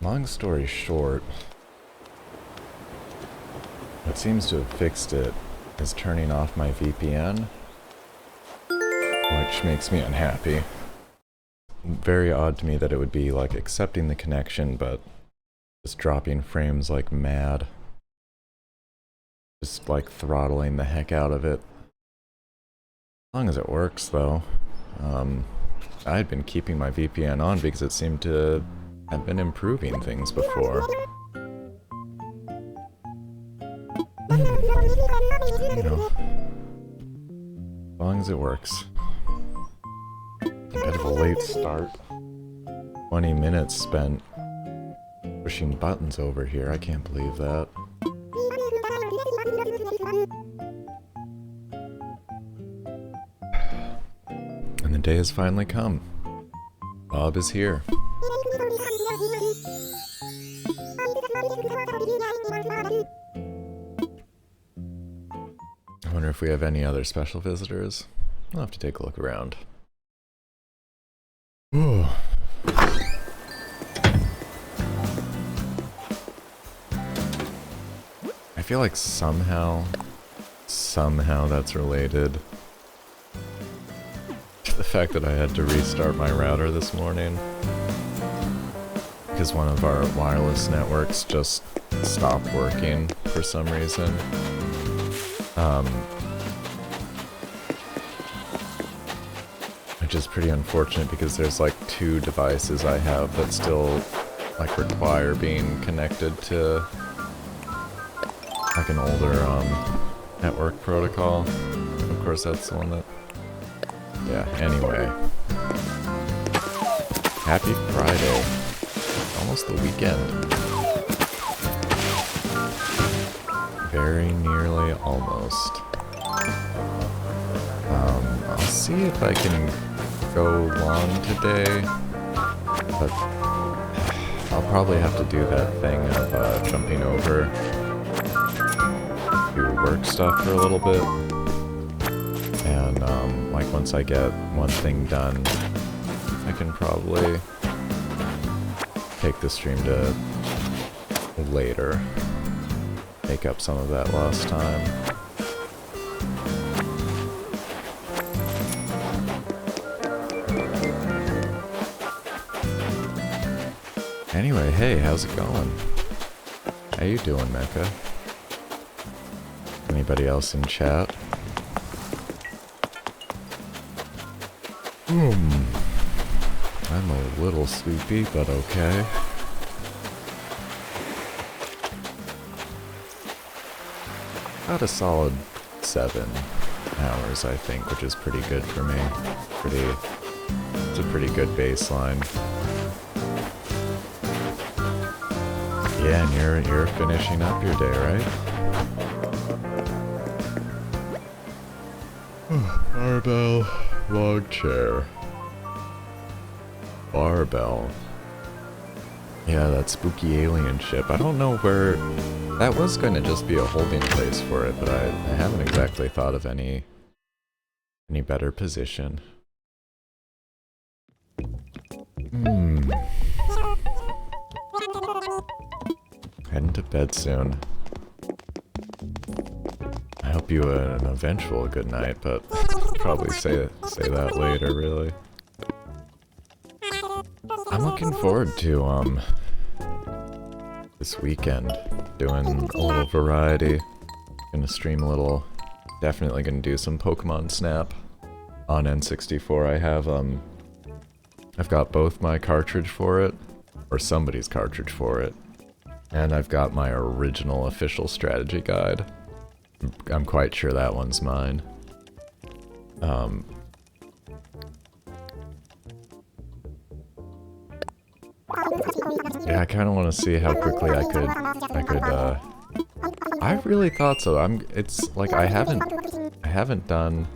Long story short, what seems to have fixed it is turning off my VPN, which makes me unhappy. Very odd to me that it would be like accepting the connection, but just dropping frames like mad. Just like throttling the heck out of it. As long as it works, though. I had been keeping my VPN on because it seemed to have been improving things before. You know, as long as it works. A bit of a late start. 20 minutes spent pushing buttons over here. I can't believe that. And the day has finally come. Bob is here. I wonder if we have any other special visitors. I'll have to take a look around. Ooh. I feel like somehow that's related to the fact that I had to restart my router this morning because one of our wireless networks just stopped working for some reason. Which is pretty unfortunate because there's like 2 devices I have that still like require being connected to like an older network protocol. Of course that's the one that... Yeah, anyway. Happy Friday. Almost the weekend. Very nearly almost. I'll see if I can go long today, but I'll probably have to do that thing of jumping over to work stuff for a little bit. And like once I get one thing done, I can probably take the stream to later. Make up some of that lost time. Anyway, hey, how's it going? How you doing, Mecha? Anybody else in chat? I'm a little sleepy, but okay. About a solid 7 hours, I think, which is pretty good for me. It's a pretty good baseline. Yeah, and you're finishing up your day, right? Barbell, log chair. Barbell. Yeah, that spooky alien ship. I don't know where... That was going to just be a holding place for it, but I haven't exactly thought of any better position. Heading to bed soon. I hope you an eventual good night, but probably say that later, really. I'm looking forward to this weekend doing a little variety. Gonna stream a little. Definitely gonna do some Pokemon Snap on N64. I've got both my cartridge for it, or somebody's cartridge for it, and I've got my original official strategy guide. I'm quite sure that one's mine. Yeah, I kind of want to see how quickly I could, I really thought so. It's like I haven't done,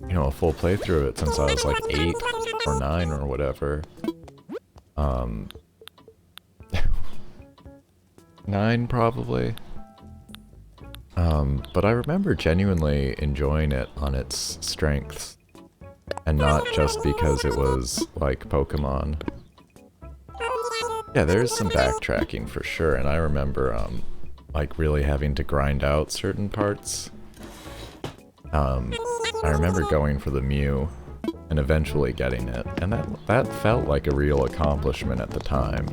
you know, a full playthrough of it since I was like 8 or 9 or whatever. 9 probably. But I remember genuinely enjoying it on its strengths. and not just because it was like Pokemon. Yeah, there's some backtracking for sure, and I remember like really having to grind out certain parts. I remember going for the Mew and eventually getting it, and that felt like a real accomplishment at the time.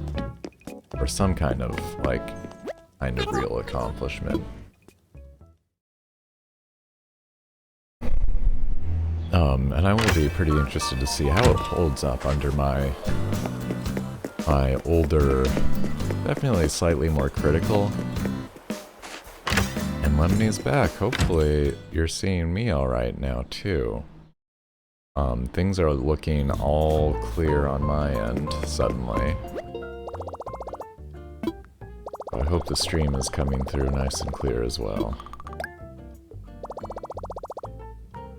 Or some kind of real accomplishment. And I will be pretty interested to see how it holds up under my older, definitely slightly more critical. And Lemony's back. Hopefully you're seeing me alright now too. Things are looking all clear on my end suddenly. I hope the stream is coming through nice and clear as well.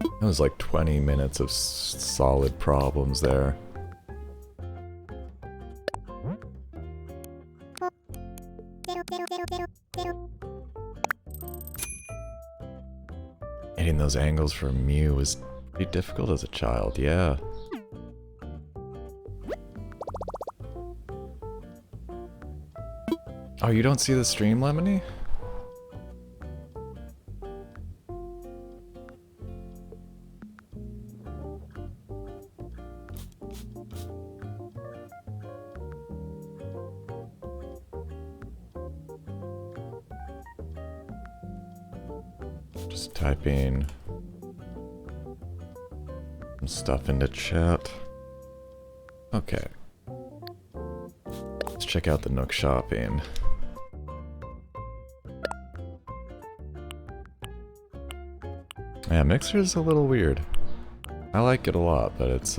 It was like 20 minutes of solid problems there. Hitting those angles for Mew was pretty difficult as a child, yeah. Oh, you don't see the stream, Lemony? Just typing some stuff into chat. Okay. Let's check out the Nook shopping. Yeah, Mixer's a little weird. I like it a lot, but it's,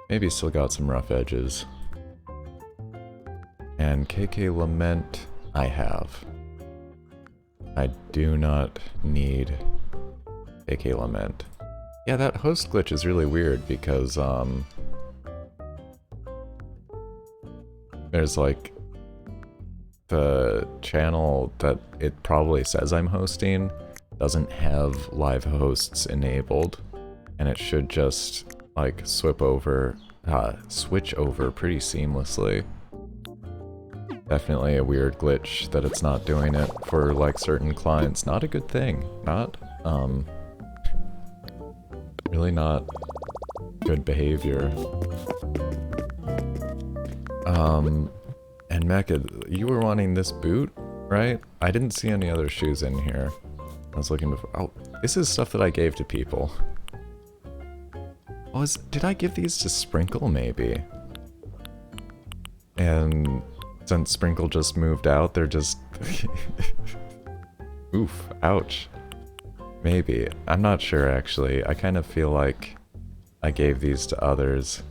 maybe still got some rough edges. And KK Lament, I have. I do not need KK Lament. Yeah, that host glitch is really weird because, there's like the channel that it probably says I'm hosting doesn't have live hosts enabled, and it should just like switch over pretty seamlessly. Definitely a weird glitch that it's not doing it for like certain clients. Not a good thing. Not really not good behavior. And Mecha, you were wanting this boot, right? I didn't see any other shoes in here. I was looking before. Oh, this is stuff that I gave to people. Oh, did I give these to Sprinkle, maybe? And since Sprinkle just moved out, they're just... Oof, ouch. Maybe. I'm not sure, actually. I kind of feel like I gave these to others.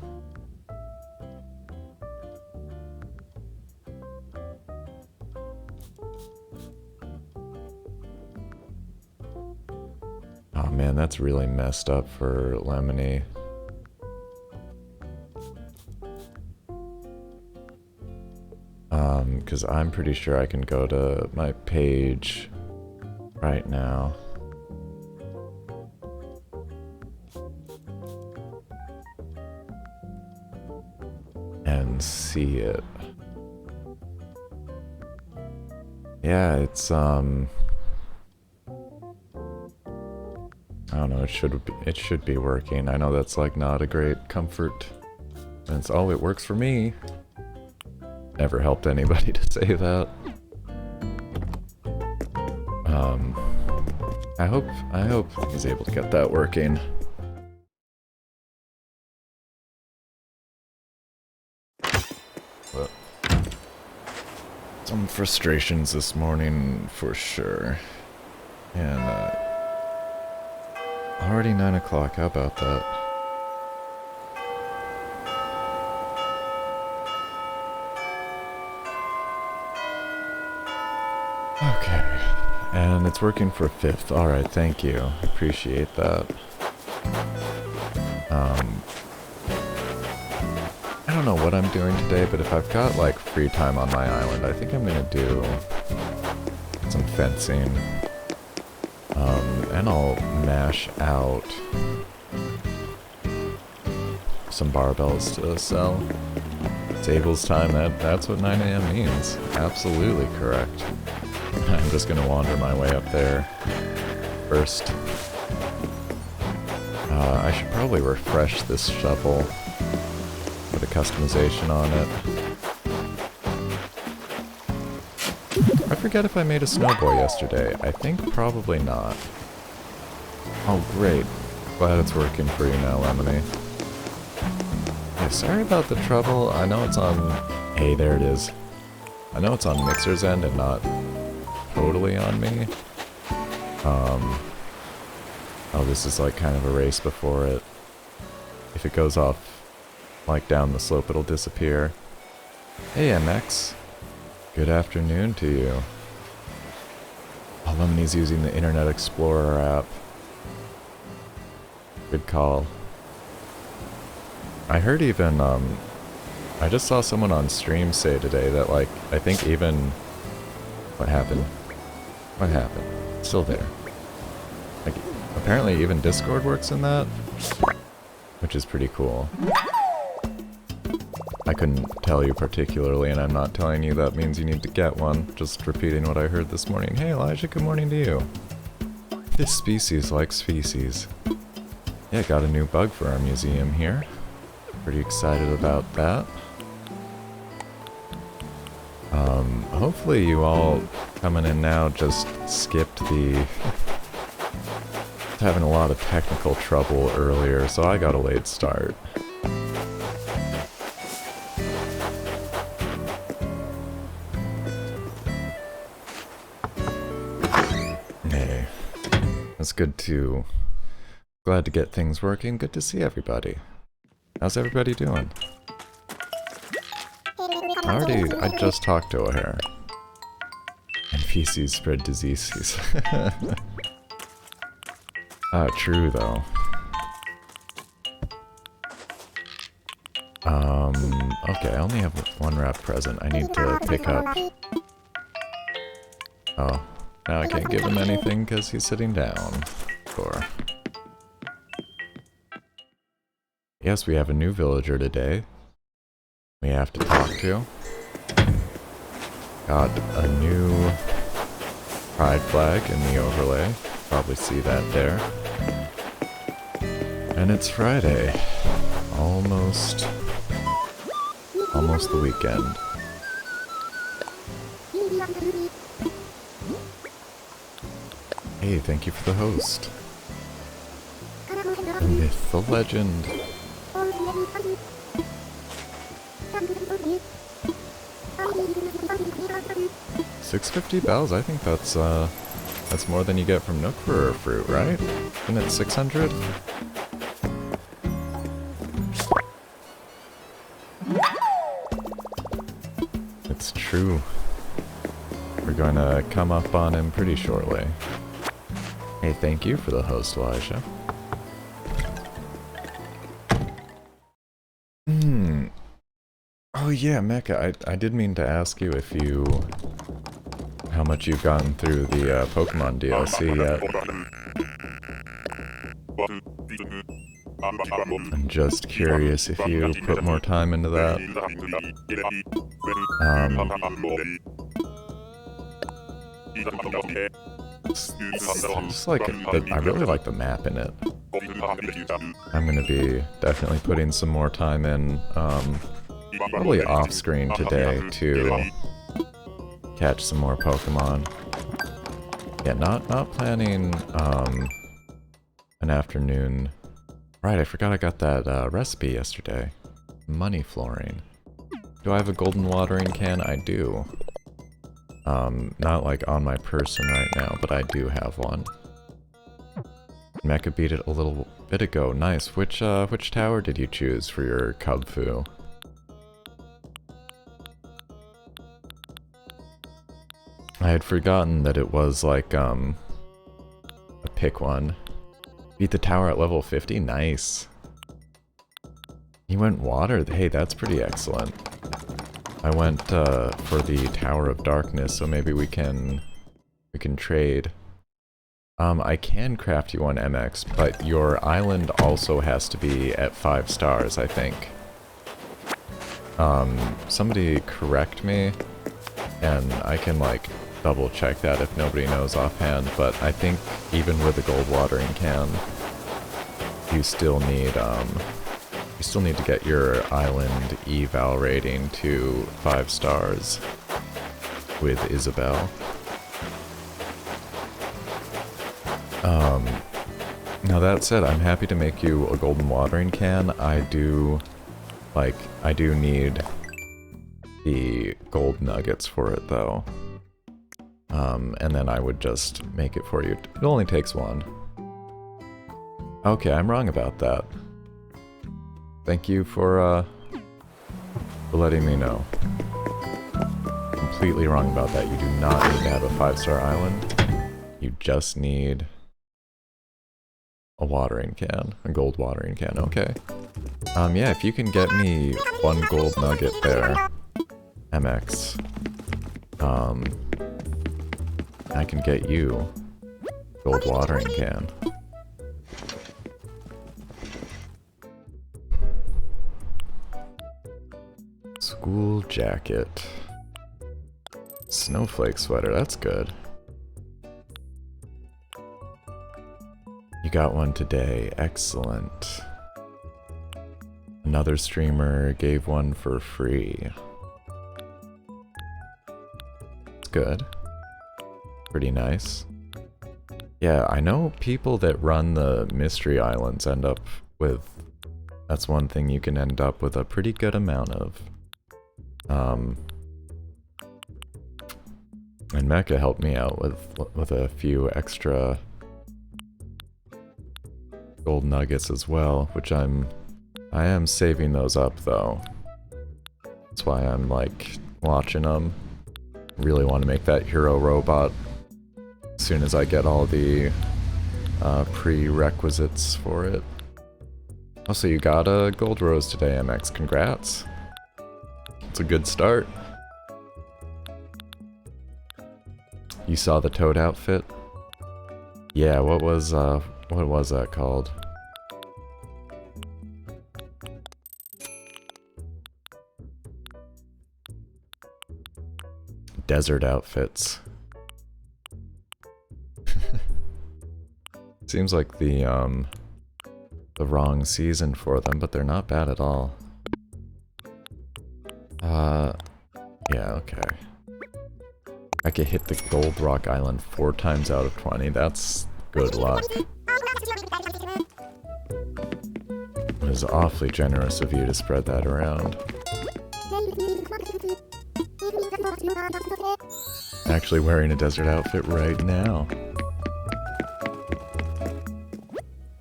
Oh man, that's really messed up for Lemony. Because I'm pretty sure I can go to my page right now. And see it. Yeah, it's I don't know, it should be working. I know that's like not a great comfort. And it's, oh, it works for me. Never helped anybody to say that. I hope he's able to get that working. But some frustrations this morning for sure. And already 9 o'clock, how about that? Okay, and it's working for 5th. Alright, thank you. Appreciate that. I don't know what I'm doing today, but if I've got like free time on my island, I think I'm gonna do some fencing. And I'll mash out some barbells to sell. Tables time, that's what 9 AM means. Absolutely correct. I'm just gonna wander my way up there first. I should probably refresh this shovel. Put a customization on it. I forget if I made a snowboy yesterday. I think probably not. Oh great. Glad it's working for you now, Lemony. Yeah, sorry about the trouble. I know it's on... Hey, there it is. I know it's on Mixer's end and not totally on me. Oh, this is like kind of a race before it. If it goes off, like down the slope, it'll disappear. Hey, MX. Good afternoon to you. Oh, Lemony's using the Internet Explorer app. Good call. I heard even, I just saw someone on stream say today that, like, I think even... What happened? What happened? Still there. Like, apparently even Discord works in that, which is pretty cool. I couldn't tell you particularly, and I'm not telling you that means you need to get one. Just repeating what I heard this morning. Hey Elijah, good morning to you. This species likes feces. Yeah, got a new bug for our museum here. Pretty excited about that. Hopefully you all coming in now just skipped the... having a lot of technical trouble earlier, so I got a late start. Hey, that's good too. Glad to get things working. Good to see everybody. How's everybody doing? I just talked to her. And feces spread diseases. True though. Okay, I only have one wrap present. I need to pick up... Oh, now I can't give him anything because he's sitting down. Sure. Yes, we have a new villager today. We have to talk to. Got a new pride flag in the overlay. Probably see that there. And it's Friday. Almost the weekend. Hey, thank you for the host. The myth, the legend. $650 bells, I think that's more than you get from Nook for a fruit, right? Isn't it 600? It's true. We're going to come up on him pretty shortly. Hey, thank you for the host, Elijah. Oh yeah, Mecha, I did mean to ask you if you... how much you've gotten through the Pokemon DLC yet. I'm just curious if you put more time into that. It's like, I really like the map in it. I'm gonna be definitely putting some more time in, probably off screen today to catch some more Pokemon. Yeah, not planning an afternoon. Right, I forgot I got that recipe yesterday. Money flooring. Do I have a golden watering can? I do. Not like on my person right now, but I do have one. Mecha beat it a little bit ago. Nice. Which tower did you choose for your Kubfu? I had forgotten that it was like, a pick one. Beat the tower at level 50? Nice. You went water? Hey, that's pretty excellent. I went, for the Tower of Darkness, so maybe we can trade. I can craft you one MX, but your island also has to be at 5 stars, I think. Somebody correct me, and I can, like, double check that if nobody knows offhand, but I think even with a gold watering can, you still need to get your island eval rating to 5 stars with Isabelle. Now that said, I'm happy to make you a golden watering can. I do need the gold nuggets for it though. And then I would just make it for you. It only takes one. Okay, I'm wrong about that. Thank you for letting me know. Completely wrong about that. You do not need to have a 5-star island. You just need a watering can. A gold watering can, okay. Yeah, if you can get me 1 gold nugget there, MX, I can get you gold watering can. School jacket. Snowflake sweater, that's good. You got one today, excellent. Another streamer gave one for free. It's good. Pretty nice. Yeah, I know people that run the mystery islands end up with... That's one thing you can end up with a pretty good amount of. And Mecha helped me out with a few extra gold nuggets as well, which I am saving those up though. That's why I'm like watching them. Really want to make that hero robot as soon as I get all the prerequisites for it. Also, you got a gold rose today, MX. Congrats. It's a good start. You saw the Toad outfit? Yeah, what was that called? Desert outfits. Seems like the wrong season for them, but they're not bad at all. Yeah, okay. I could hit the Gold Rock Island 4 times out of 20. That's good luck. It was awfully generous of you to spread that around. Actually wearing a desert outfit right now.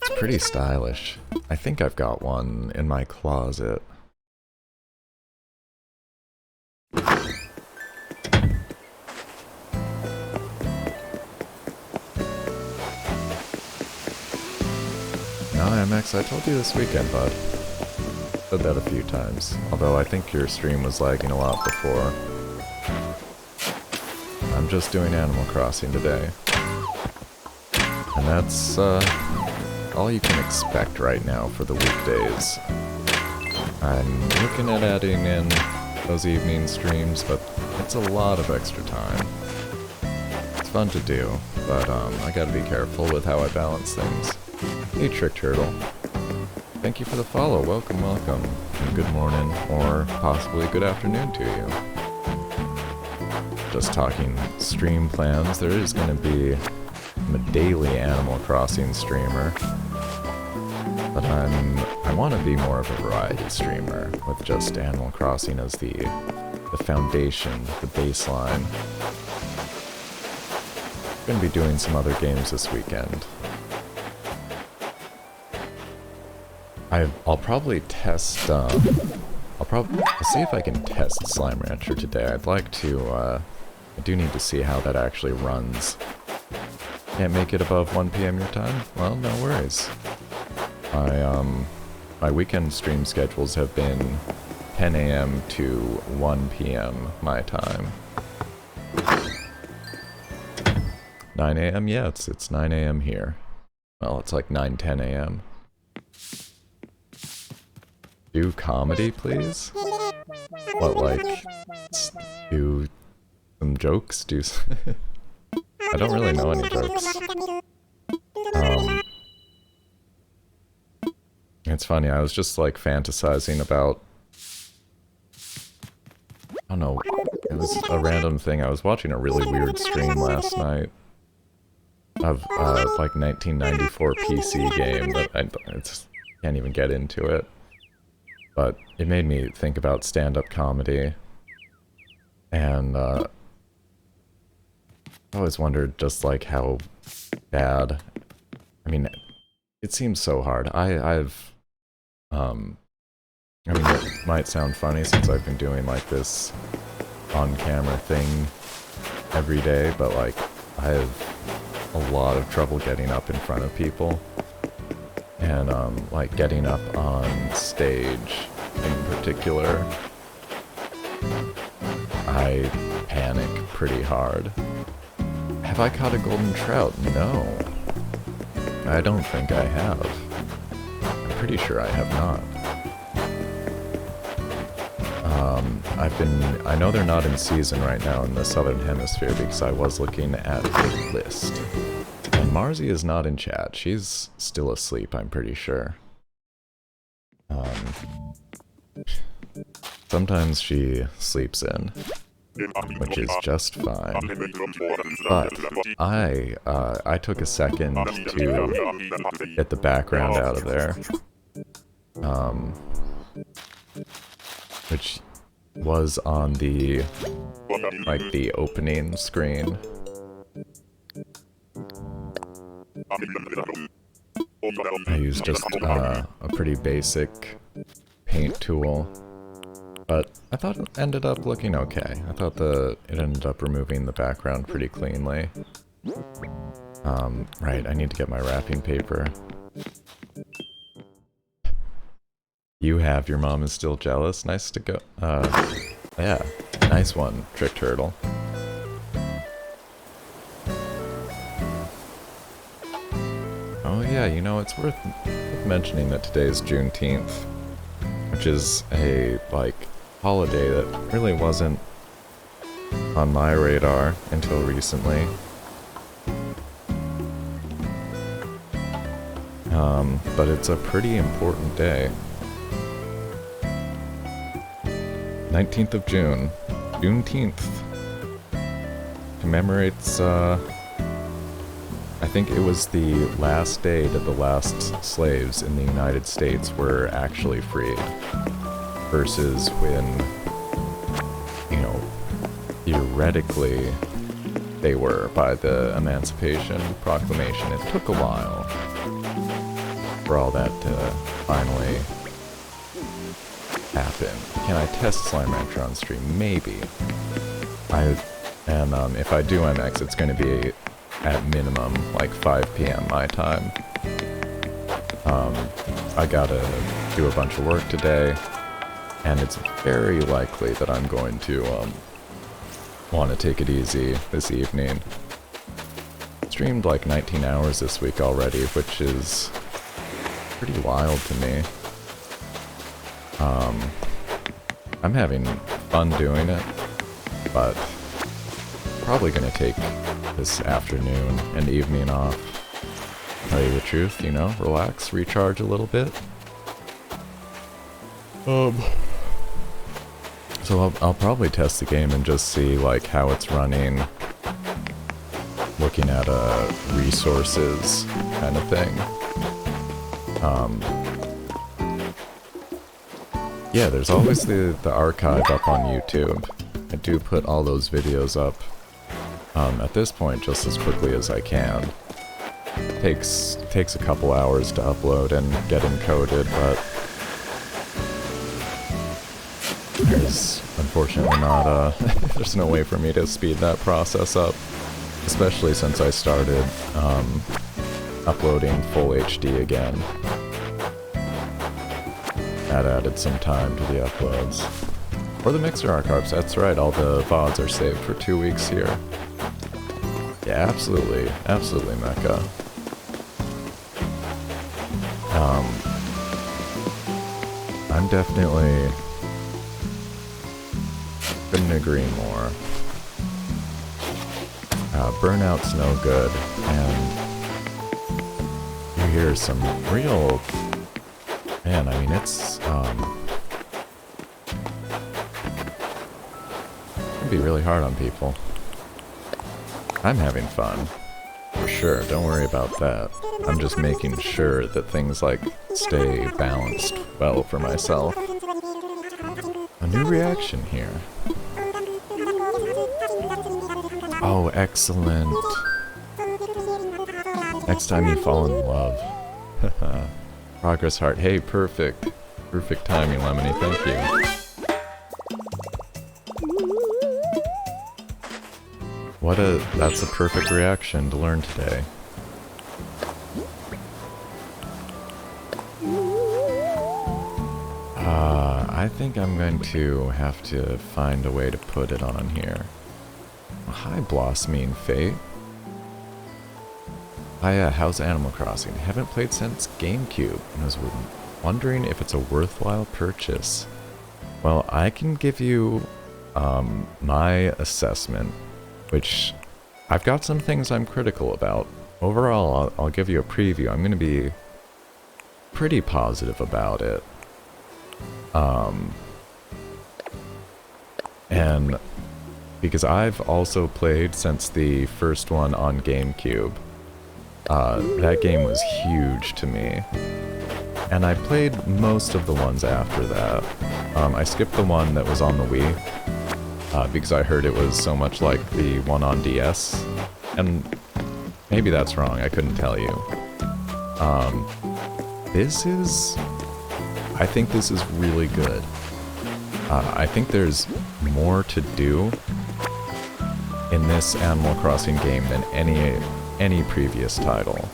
It's pretty stylish. I think I've got one in my closet. No, MX, I told you this weekend, bud. Said that a few times. Although I think your stream was lagging a lot before. I'm just doing Animal Crossing today. And that's all you can expect right now for the weekdays. I'm looking at adding in those evening streams, but it's a lot of extra time. It's fun to do, but I gotta be careful with how I balance things. Hey Trick Turtle. Thank you for the follow. Welcome, welcome. And good morning, or possibly good afternoon to you. Just talking stream plans, there is going to be a daily Animal Crossing streamer. But I want to be more of a variety streamer, with just Animal Crossing as the foundation, the baseline. I'm going to be doing some other games this weekend. I'll probably test, I'll see if I can test Slime Rancher today. I'd like to, I do need to see how that actually runs. Can't make it above 1 PM your time? Well, no worries. My weekend stream schedules have been 10 AM to 1 PM my time. 9 a.m.? Yeah, it's 9 a.m. here. Well, it's like 9:10 a.m. Do comedy, please? What, like, do some jokes? I don't really know any jokes. It's funny, I was just like fantasizing about... I don't know, it was a random thing. I was watching a really weird stream last night of like 1994 PC game that I just can't even get into it. But it made me think about stand-up comedy. And I always wondered just like how bad... I mean, it seems so hard. I mean, it might sound funny since I've been doing like this on-camera thing every day, but like, I have a lot of trouble getting up in front of people. And like getting up on stage in particular, I panic pretty hard. Have I caught a golden trout? No. I don't think I have. I'm pretty sure I have not. I know they're not in season right now in the Southern Hemisphere because I was looking at the list. And Marzi is not in chat. She's still asleep, I'm pretty sure. Sometimes she sleeps in, which is just fine. But I took a second to get the background out of there. Which was on the, like, the opening screen. I used just a pretty basic paint tool, but I thought it ended up looking okay. I thought it ended up removing the background pretty cleanly. Right, I need to get my wrapping paper. Your mom is still jealous. Nice to go. Yeah, nice one, Trick Turtle. Oh yeah, you know, it's worth mentioning that today is Juneteenth, which is a, like, holiday that really wasn't on my radar until recently. But it's a pretty important day. 19th of June, Juneteenth, commemorates, I think it was the last day that the last slaves in the United States were actually freed, versus when, you know, theoretically they were by the Emancipation Proclamation. It took a while for all that to finally happen. Can I test Slime Rancher on stream? Maybe. If I do MX, it's going to be at minimum like 5 p.m. my time. I gotta do a bunch of work today, and it's very likely that I'm going to want to take it easy this evening. Streamed like 19 hours this week already, which is pretty wild to me. I'm having fun doing it, but probably gonna take this afternoon and evening off. Tell you the truth, you know, relax, recharge a little bit. So I'll probably test the game and just see like how it's running, looking at resources kind of thing. Yeah, there's always the archive up on YouTube. I do put all those videos up at this point just as quickly as I can. Takes a couple hours to upload and get encoded, but there's unfortunately not there's no way for me to speed that process up, especially since I started uploading full HD again. That added some time to the uploads. Or the Mixer archives, that's right, all the VODs are saved for 2 weeks here. Yeah, absolutely. Absolutely, Mecha. I'm definitely... couldn't agree more. Burnout's no good, and you hear some real... Man, I mean, it's, it can be really hard on people. I'm having fun. For sure, don't worry about that. I'm just making sure that things, like, stay balanced well for myself. A new reaction here. Oh, excellent. Next time you fall in love. Progress heart. Hey, perfect. Perfect timing, Lemony. Thank you. That's a perfect reaction to learn today. I think I'm going to have to find a way to put it on here. Hi, Blossoming Fate. Hiya, how's Animal Crossing? Haven't played since GameCube, and was wondering if it's a worthwhile purchase. Well, I can give you my assessment, which I've got some things I'm critical about. Overall, I'll give you a preview. I'm going to be pretty positive about it. And because I've also played since the first one on GameCube. That game was huge to me. And I played most of the ones after that. I skipped the one that was on the Wii, because I heard it was so much like the one on DS. And maybe that's wrong, I couldn't tell you. I think this is really good. I think there's more to do in this Animal Crossing game than any previous title.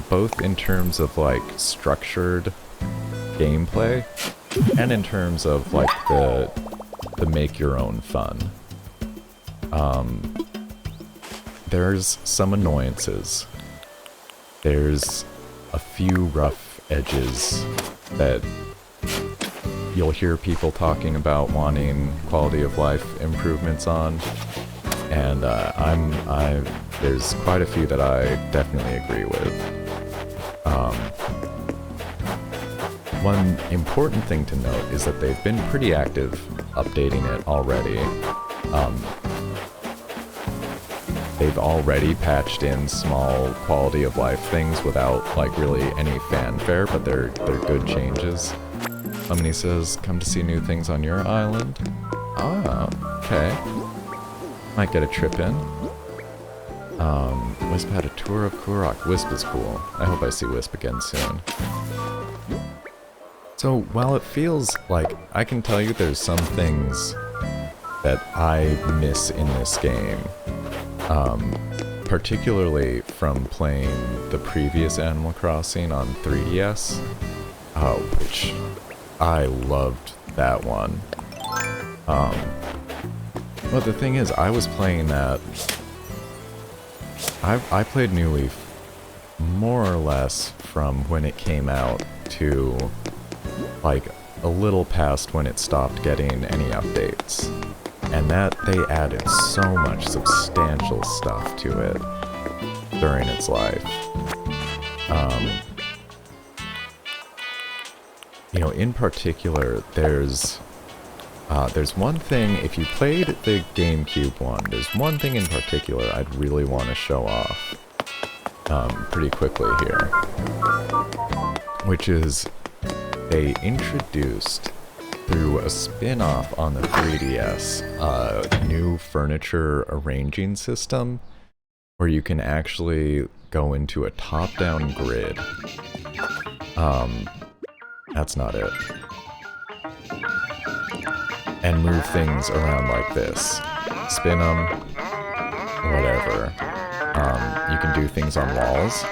Both in terms of like structured gameplay and in terms of like the make your own fun. There's some annoyances. There's a few rough edges that you'll hear people talking about wanting quality of life improvements on, and there's quite a few that I definitely agree with. One important thing to note is that they've been pretty active updating it already. They've already patched in small quality of life things without like really any fanfare, but they're good changes. Somebody says, come to see new things on your island. Ah, okay. Might get a trip in. Wisp had a tour of Kurok. Wisp is cool. I hope I see Wisp again soon. So, while it feels like I can tell you there's some things that I miss in this game, particularly from playing the previous Animal Crossing on 3DS, which I loved that one. But the thing is, I was playing that... I played New Leaf more or less from when it came out to, like, a little past when it stopped getting any updates. And that, they added so much substantial stuff to it during its life. You know, in particular, there's one thing, if you played the GameCube one, there's one thing in particular I'd really want to show off pretty quickly here, which is they introduced, through a spin-off on the 3DS, a new furniture arranging system where you can actually go into a top-down grid. That's not it. And move things around like this. Spin them, whatever. You can do things on walls.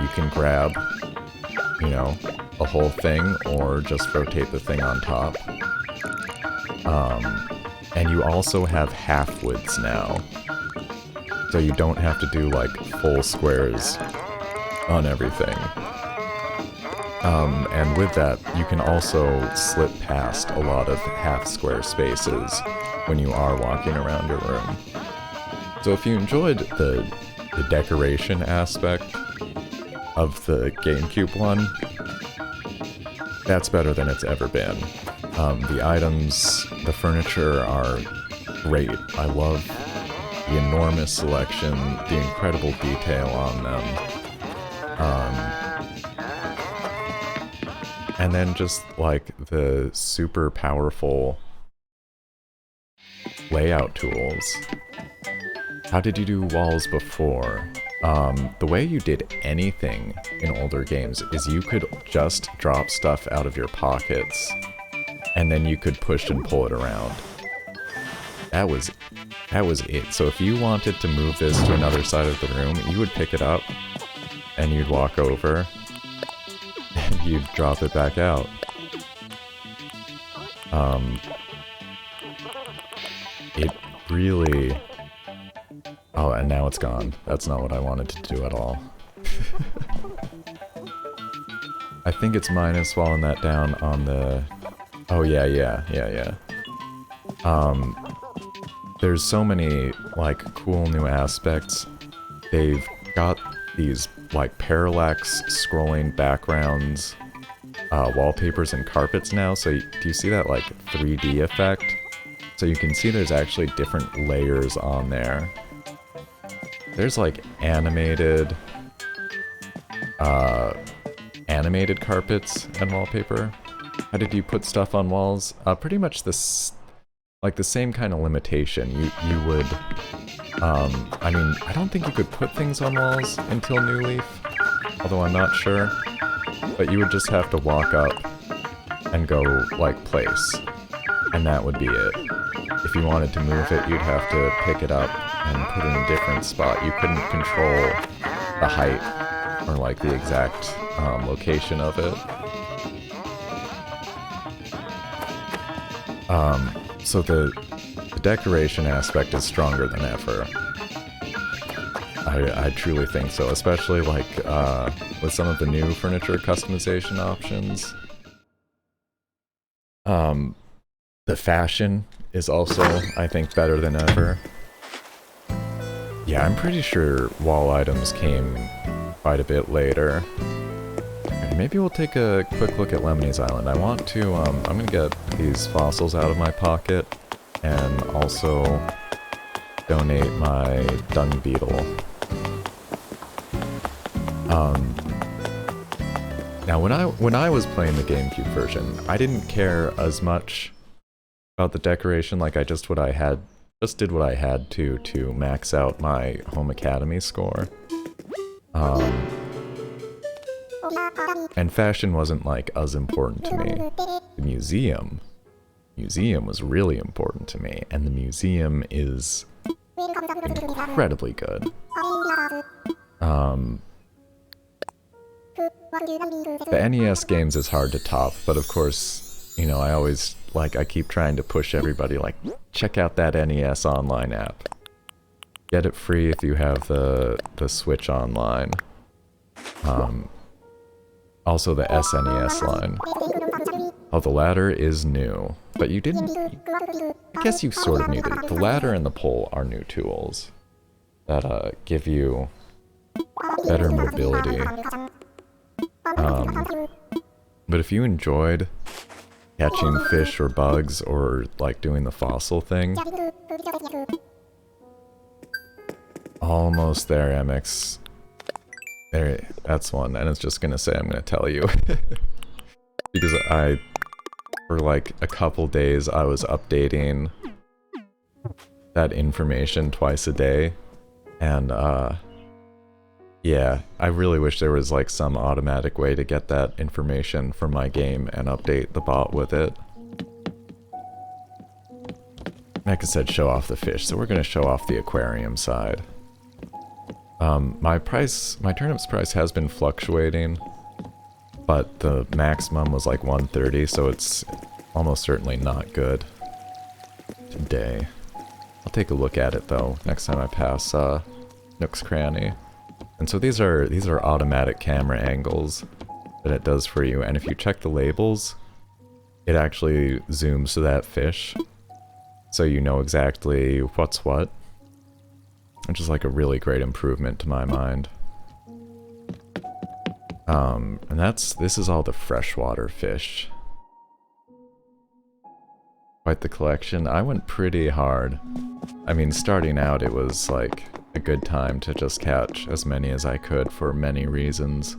You can grab, you know, a whole thing, or just rotate the thing on top. And you also have half widths now. So you don't have to do like full squares on everything. And with that, you can also slip past a lot of half square spaces when you are walking around your room. So if you enjoyed the decoration aspect of the GameCube one, that's better than it's ever been. The items, the furniture are great. I love the enormous selection, the incredible detail on them. And then just like the super powerful layout tools. How did you do walls before? The way you did anything in older games is you could just drop stuff out of your pockets, and then you could push and pull it around. That was it. So if you wanted to move this to another side of the room, you would pick it up, and you'd walk over, and you'd drop it back out. It really... Oh, and now it's gone. That's not what I wanted to do at all. I think it's minus swallowing that down on the... Oh, yeah. There's so many, like, cool new aspects. They've got these, like, parallax scrolling backgrounds, wallpapers and carpets now, so do you see that, like, 3D effect? So you can see there's actually different layers on there. There's, like, animated carpets and wallpaper. How did you put stuff on walls? Pretty much this... like the same kind of limitation. You would, I mean, I don't think you could put things on walls until New Leaf, although I'm not sure. But you would just have to walk up and go, like, place. And that would be it. If you wanted to move it, you'd have to pick it up and put it in a different spot. You couldn't control the height or, like, the exact location of it. So the decoration aspect is stronger than ever. I truly think so, especially like with some of the new furniture customization options. The fashion is also, I think, better than ever. Yeah, I'm pretty sure wall items came quite a bit later. Maybe we'll take a quick look at Lemony's Island. I want to, I'm gonna get these fossils out of my pocket, and also donate my dung beetle. Now when I was playing the GameCube version, I didn't care as much about the decoration, like I just did what I had to max out my Home Academy score. And fashion wasn't, like, as important to me. The museum was really important to me, and the museum is incredibly good. The NES games is hard to top, but of course, you know, I keep trying to push everybody, like, check out that NES Online app. Get it free if you have the Switch Online. Also the SNES line. Oh, the ladder is new. But you didn't... I guess you sort of knew that. The ladder and the pole are new tools that give you better mobility. But if you enjoyed catching fish or bugs or, like, doing the fossil thing... Almost there, MX. There, that's one, and it's just gonna say I'm gonna tell you. Because for like a couple days, I was updating that information twice a day, and yeah, I really wish there was like some automatic way to get that information from my game and update the bot with it. Mecha said show off the fish, so we're gonna show off the aquarium side. My turnip's price has been fluctuating, but the maximum was like 130, so it's almost certainly not good. today. I'll take a look at it though next time I pass Nook's Cranny. And so these are automatic camera angles that it does for you, and if you check the labels, it actually zooms to that fish, so you know exactly what's what, which is like a really great improvement to my mind. And this is all the freshwater fish. Quite the collection. I went pretty hard. I mean, starting out it was like a good time to just catch as many as I could for many reasons.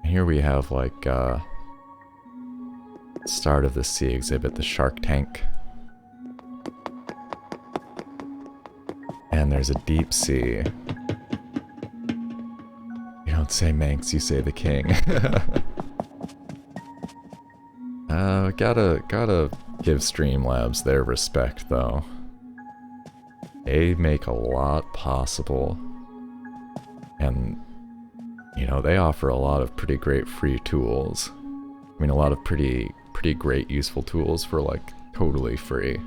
Here we have like start of the sea exhibit, the shark tank. And there's a deep sea. You don't say Manx, you say the king. Gotta give Streamlabs their respect though. They make a lot possible. And, you know, they offer a lot of pretty great free tools. I mean, a lot of pretty great useful tools for like totally free.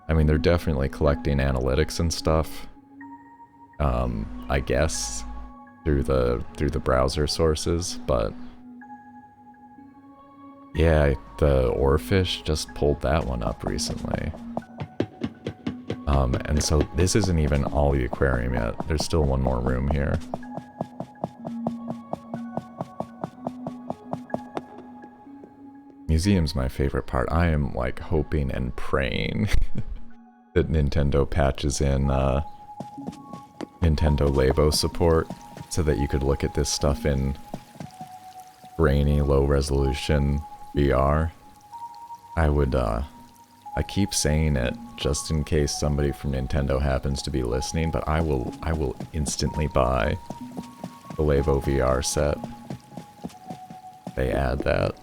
I mean, they're definitely collecting analytics and stuff. I guess through the browser sources, but yeah, the Oarfish just pulled that one up recently. And so this isn't even all the aquarium yet. There's still one more room here. Museum's my favorite part. I am like hoping and praying that Nintendo patches in Nintendo Labo support so that you could look at this stuff in grainy, low resolution VR. I keep saying it just in case somebody from Nintendo happens to be listening, but I will instantly buy the Labo VR set. They add that.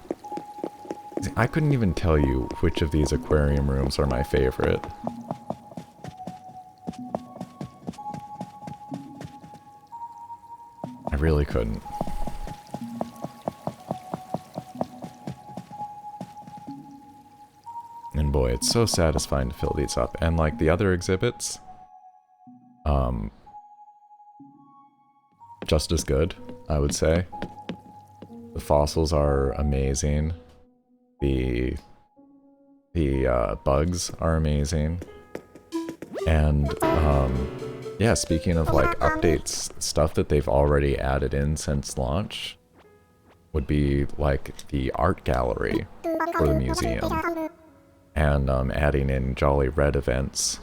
I couldn't even tell you which of these aquarium rooms are my favorite. I really couldn't. And boy, it's so satisfying to fill these up. And like the other exhibits, just as good, I would say. The fossils are amazing. The bugs are amazing. And yeah, speaking of like updates, stuff that they've already added in since launch would be like the art gallery for the museum. And adding in Jolly Red events,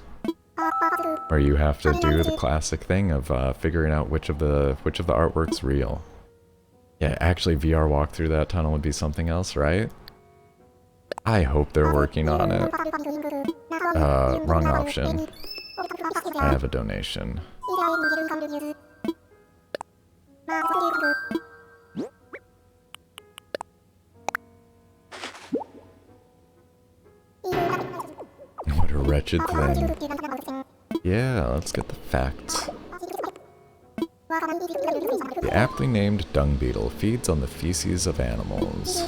where you have to do the classic thing of figuring out which of the artwork's real. Yeah, actually VR walk through that tunnel would be something else, right? I hope they're working on it. Wrong option. I have a donation. What a wretched thing. Yeah, let's get the facts. The aptly named dung beetle feeds on the feces of animals.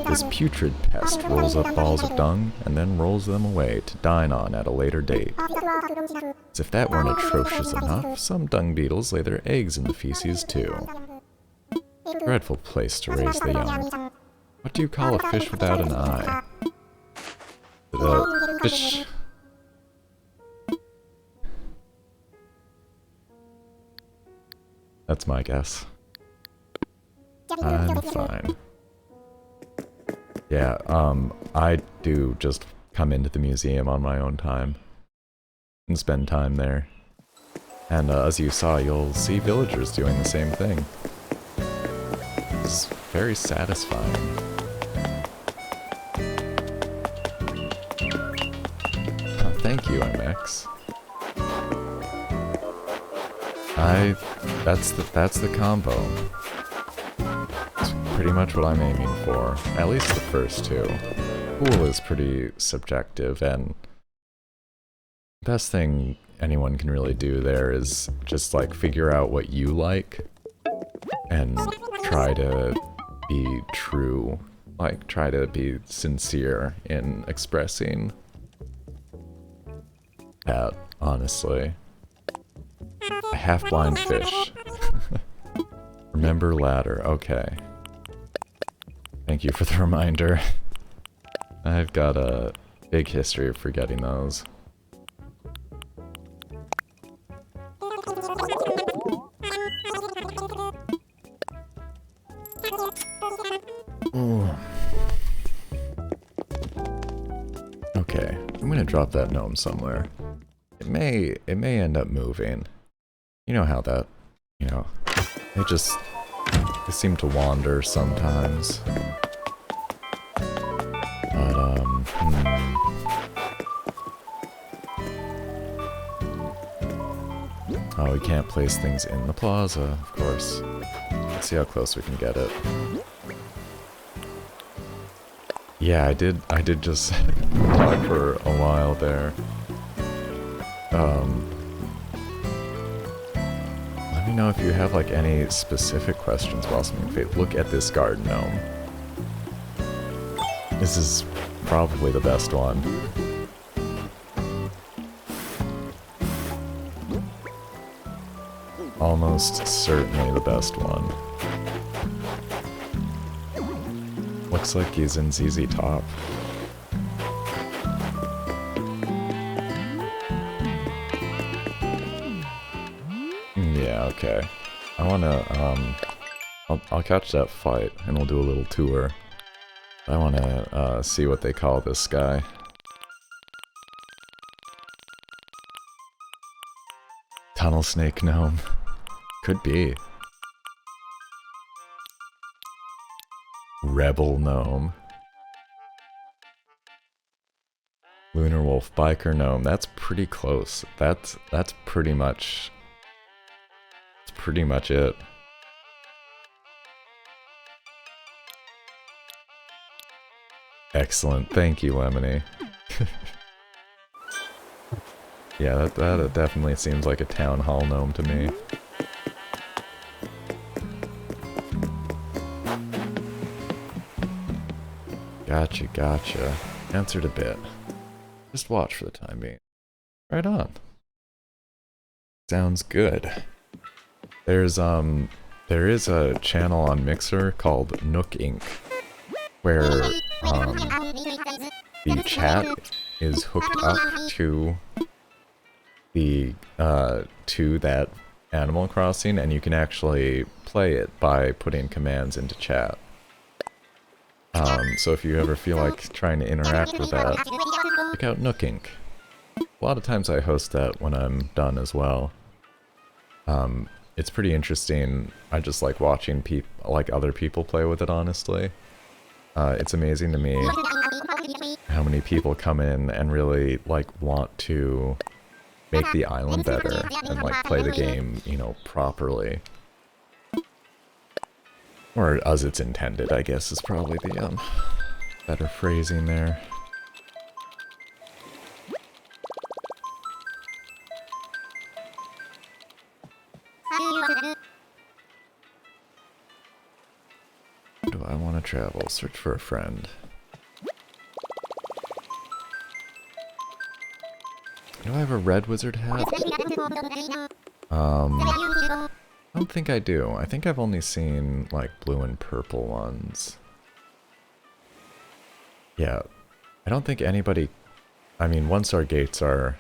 This putrid pest rolls up balls of dung and then rolls them away to dine on at a later date. As if that weren't atrocious enough, some dung beetles lay their eggs in the feces too. Dreadful place to raise the young. What do you call a fish without an eye? The fish... That's my guess. I'm fine. Yeah, I do just come into the museum on my own time and spend time there. And as you saw, you'll see villagers doing the same thing. It's very satisfying. Oh, thank you, MX. That's the combo. It's pretty much what I'm aiming for. At least the first two. Cool is pretty subjective, and best thing anyone can really do there is just like figure out what you like and try to be true like, try to be sincere in expressing that, honestly. A half-blind fish. Remember ladder, okay. Thank you for the reminder. I've got a big history of forgetting those. Ooh. Okay, I'm gonna drop that gnome somewhere. It may end up moving. You know how that, you know, they seem to wander sometimes. But, Oh, we can't place things in the plaza, of course. Let's see how close we can get it. Yeah, I did just talk for a while there. Let me know if you have like any specific questions, Blossoming Faith. Look at this garden gnome. This is probably the best one. Almost certainly the best one. Looks like he's in ZZ Top. Yeah, okay. I wanna, I'll catch that fight and we'll do a little tour. I wanna, see what they call this guy. Tunnel Snake Gnome. Could be. Rebel Gnome. Lunar Wolf Biker Gnome. That's pretty close. That's pretty much... That's pretty much it. Excellent. Thank you, Lemony. Yeah, that definitely seems like a town hall gnome to me. Gotcha. Answered a bit. Just watch for the time being. Right on. Sounds good. There is a channel on Mixer called Nook Inc. where the chat is hooked up to the to that Animal Crossing, and you can actually play it by putting commands into chat. So if you ever feel like trying to interact with that, check out Nook Inc. A lot of times I host that when I'm done as well. It's pretty interesting. I just like watching other people play with it, honestly. It's amazing to me how many people come in and really like want to make the island better and like play the game, you know, properly. Or as it's intended, I guess, is probably the better phrasing there. Do I want to travel? Search for a friend. Do I have a red wizard hat? I don't think I do. I think I've only seen, like, blue and purple ones. Yeah. I don't think anybody... I mean, one-star gates are...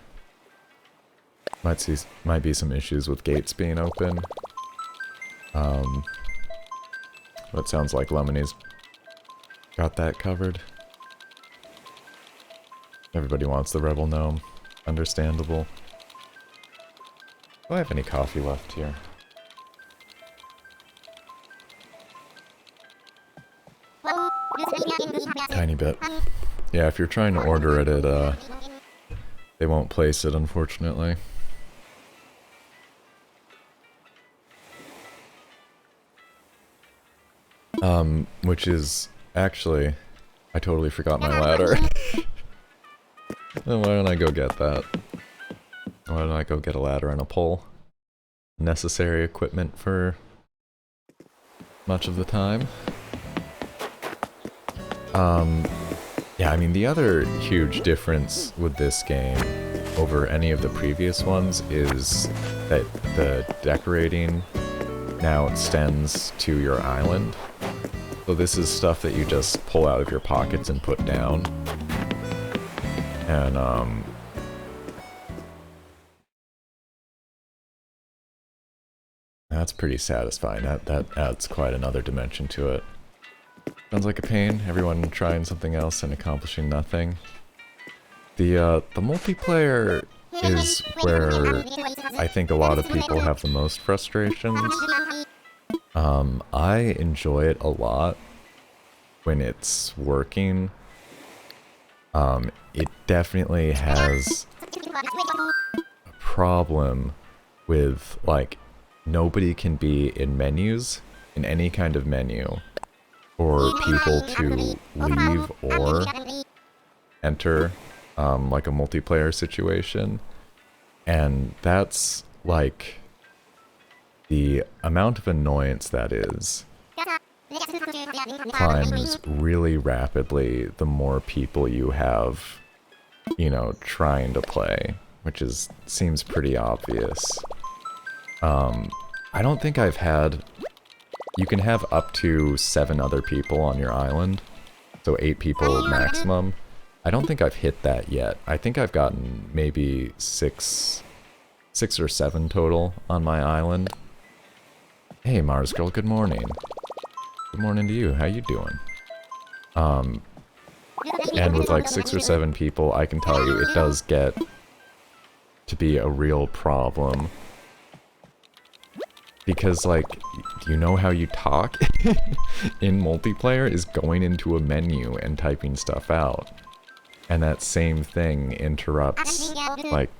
Might be some issues with gates being open. But it sounds like Lemony's got that covered. Everybody wants the Rebel Gnome. Understandable. Do I have any coffee left here? Tiny bit. Yeah, if you're trying to order it, they won't place it, unfortunately. Which is, actually, I totally forgot my ladder. Then why don't I go get that? Why don't I go get a ladder and a pole? Necessary equipment for much of the time. Yeah, I mean, the other huge difference with this game over any of the previous ones is that the decorating now extends to your island. So this is stuff that you just pull out of your pockets and put down. And, that's pretty satisfying. That adds quite another dimension to it. Sounds like a pain, everyone trying something else and accomplishing nothing. The multiplayer is where I think a lot of people have the most frustrations. I enjoy it a lot when it's working. It definitely has a problem with, like, nobody can be in menus, in any kind of menu, for people to leave or enter, like a multiplayer situation. And that's, like, the amount of annoyance that is climbs really rapidly the more people you have, you know, trying to play, which seems pretty obvious. I don't think I've had... You can have up to 7 other people on your island, so 8 people maximum. I don't think I've hit that yet. I think I've gotten maybe 6 or 7 total on my island. Hey Mars Girl, good morning. Good morning to you, how you doing? And with like 6 or 7 people, I can tell you it does get to be a real problem. Because, like, you know how you talk in multiplayer is going into a menu and typing stuff out. And that same thing interrupts, like,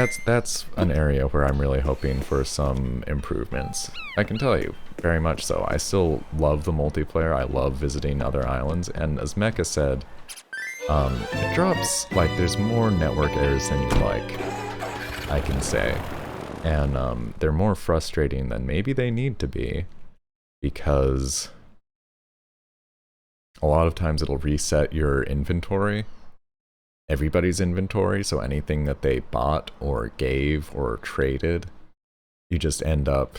that's an area where I'm really hoping for some improvements. I can tell you, very much so. I still love the multiplayer, I love visiting other islands, and as Mecha said, it drops, like, there's more network errors than you'd like, I can say. And they're more frustrating than maybe they need to be, because a lot of times it'll reset your inventory, everybody's inventory, so anything that they bought or gave or traded, you just end up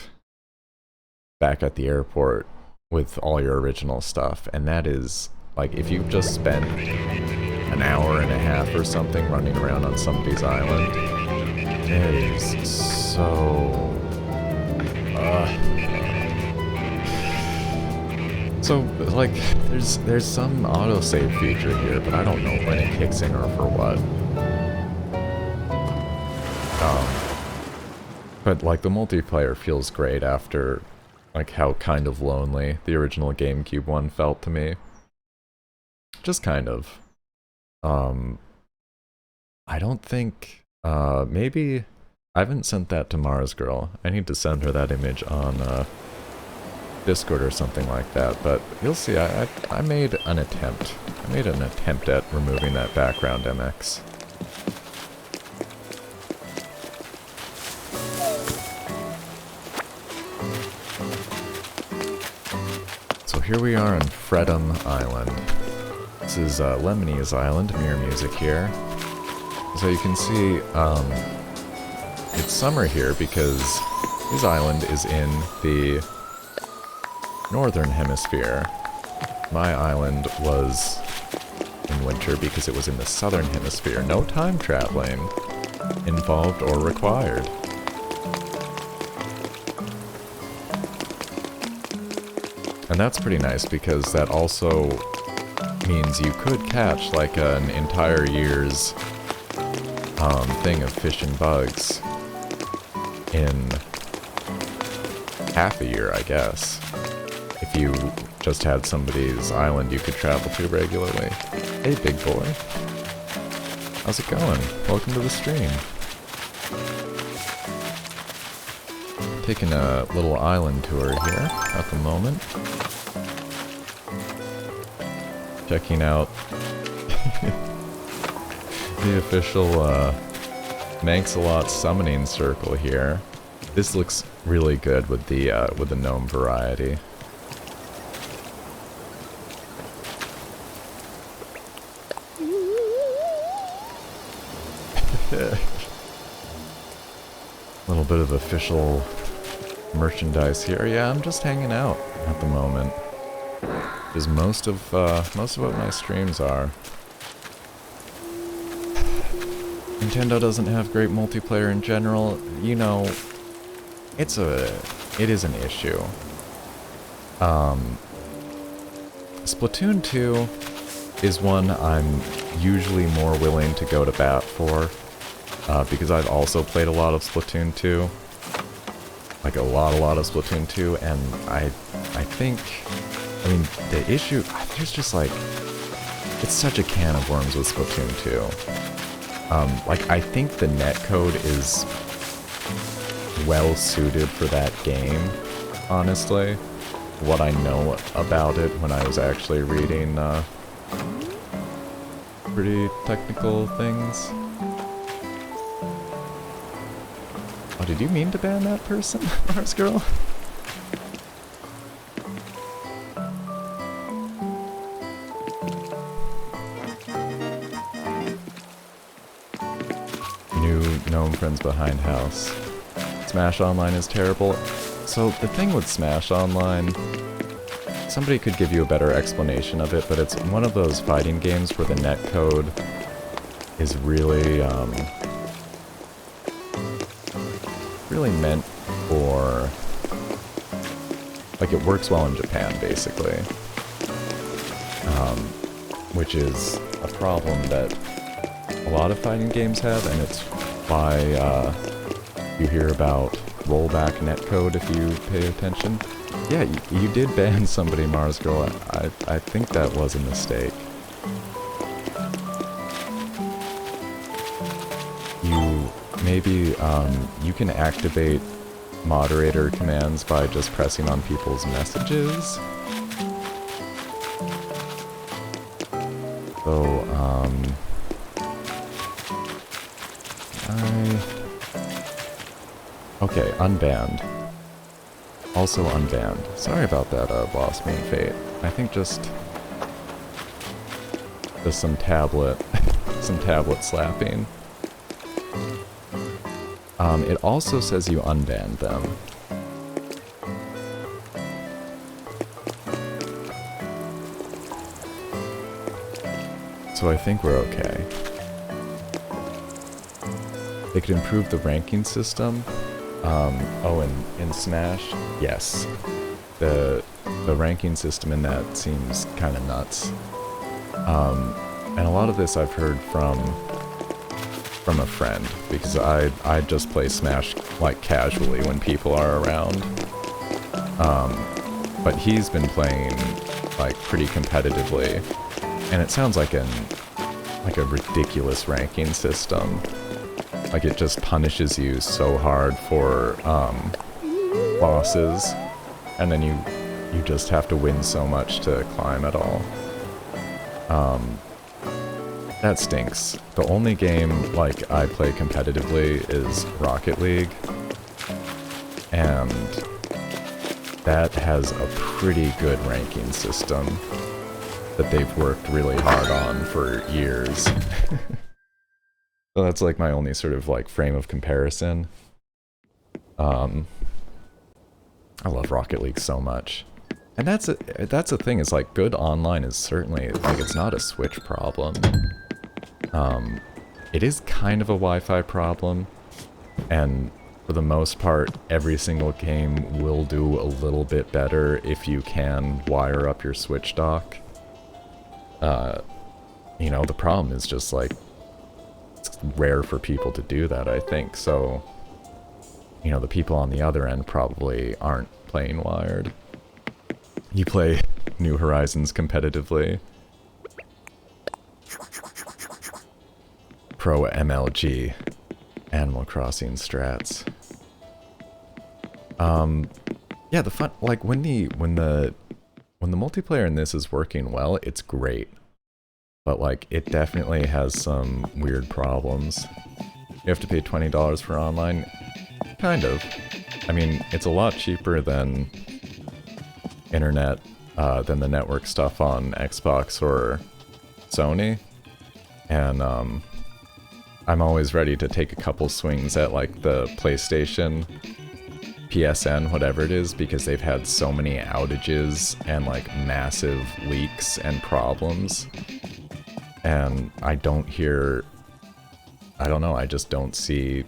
back at the airport with all your original stuff. And that is, like, if you've just spent an hour and a half or something running around on somebody's island, it is so... So, like, there's some autosave feature here, but I don't know when it kicks in or for what. But, like, the multiplayer feels great after, like, how kind of lonely the original GameCube one felt to me. Just kind of. I don't think... maybe... I haven't sent that to Mars Girl. I need to send her that image on, Discord or something like that, but you'll see, I made an attempt. I made an attempt at removing that background MX. So here we are on Fredham Island. This is Lemony's Island, Mirror Music here. So you can see, it's summer here because his island is in the Northern Hemisphere. My island was in winter because it was in the Southern Hemisphere. No time traveling involved or required. And that's pretty nice because that also means you could catch like an entire year's thing of fish and bugs in half a year, I guess. If you just had somebody's island you could travel to regularly. Hey, big boy. How's it going? Welcome to the stream. Taking a little island tour here at the moment. Checking out the official Manxolot summoning circle here. This looks really good with the gnome variety. A little bit of official merchandise here. Yeah, I'm just hanging out at the moment. Is most of what my streams are. Nintendo doesn't have great multiplayer in general. You know, it is an issue. Splatoon 2 is one I'm usually more willing to go to bat for, because I've also played a lot of Splatoon 2. Like a lot of Splatoon 2, and I think, I mean, the issue, there's just like, it's such a can of worms with Splatoon 2. Like, I think the netcode is well suited for that game, honestly. What I know about it when I was actually reading, pretty technical things. Oh, did you mean to ban that person, Mars Girl? New gnome friends behind house. Smash Online is terrible. So the thing with Smash Online, somebody could give you a better explanation of it, but it's one of those fighting games where the netcode is really, really meant for, like, it works well in Japan, basically. Which is a problem that a lot of fighting games have, and it's why you hear about rollback netcode if you pay attention. Yeah, you did ban somebody, Mars Girl. I think that was a mistake. Maybe you can activate moderator commands by just pressing on people's messages. So, okay, unbanned. Also unbanned. Sorry about that, Lost Moon Fate. I think just some tablet slapping. It also says you unbanned them. So I think we're okay. They could improve the ranking system. Oh, in Smash? Yes. The ranking system in that seems kind of nuts. And a lot of this I've heard from a friend, because I just play Smash, like, casually when people are around. But he's been playing, like, pretty competitively, and it sounds like a ridiculous ranking system. Like, it just punishes you so hard for bosses, and then you just have to win so much to climb at all. That stinks. The only game, like, I play competitively is Rocket League, and that has a pretty good ranking system that they've worked really hard on for years. So that's, like, my only sort of, like, frame of comparison. I love Rocket League so much. And that's the thing, is, like, good online is certainly, like, it's not a Switch problem. It is kind of a Wi-Fi problem, and for the most part, every single game will do a little bit better if you can wire up your Switch dock. You know, the problem is just, like, it's rare for people to do that, I think, so, you know, the people on the other end probably aren't playing wired. You play New Horizons competitively. Pro MLG. Animal Crossing strats. Yeah, the fun, like, when the multiplayer in this is working well, it's great. But, like, it definitely has some weird problems. You have to pay $20 for online? Kind of. I mean, it's a lot cheaper than internet, than the network stuff on Xbox or Sony. And, I'm always ready to take a couple swings at like the PlayStation, PSN, whatever it is, because they've had so many outages and like massive leaks and problems. And I don't hear, I don't know, I just don't see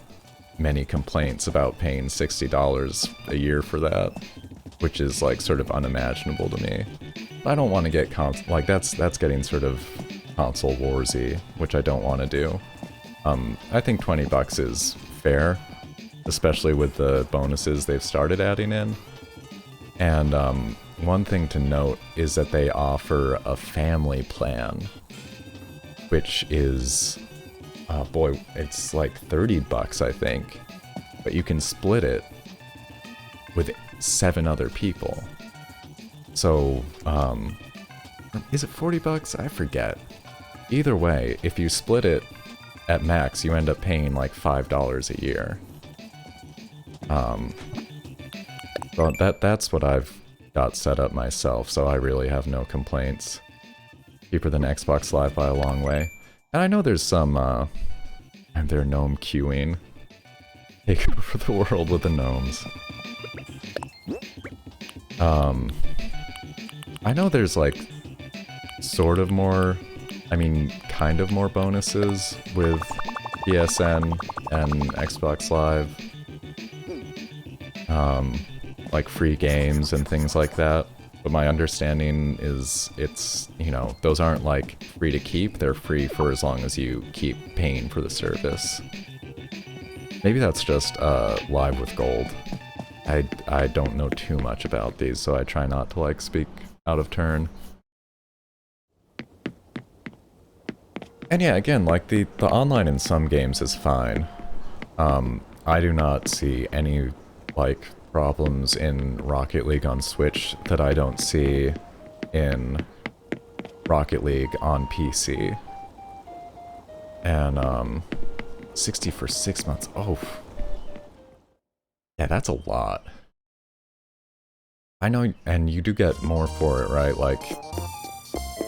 many complaints about paying $60 a year for that, which is like sort of unimaginable to me. I don't want to get like that's getting sort of console warsy, which I don't want to do. I think $20 is fair, especially with the bonuses they've started adding in. And one thing to note is that they offer a family plan, which is, boy, it's like $30, I think, but you can split it with 7 other people. So, is it $40? I forget. Either way, if you split it at max, you end up paying like $5 a year. Well, that's what I've got set up myself, so I really have no complaints. Cheaper than Xbox Live by a long way. And I know there's some, and their gnome queuing. Take over the world with the gnomes. I know there's like, sort of more, I mean, kind of more bonuses with PSN and Xbox Live. Like free games and things like that. But my understanding is it's, you know, those aren't like free to keep, they're free for as long as you keep paying for the service. Maybe that's just Live with Gold. I don't know too much about these, so I try not to like speak out of turn. And yeah, again, like the online in some games is fine. I do not see any like problems in Rocket League on Switch that I don't see in Rocket League on PC. And 60 for 6 months. Oh. Yeah, that's a lot. I know, and you do get more for it, right? Like,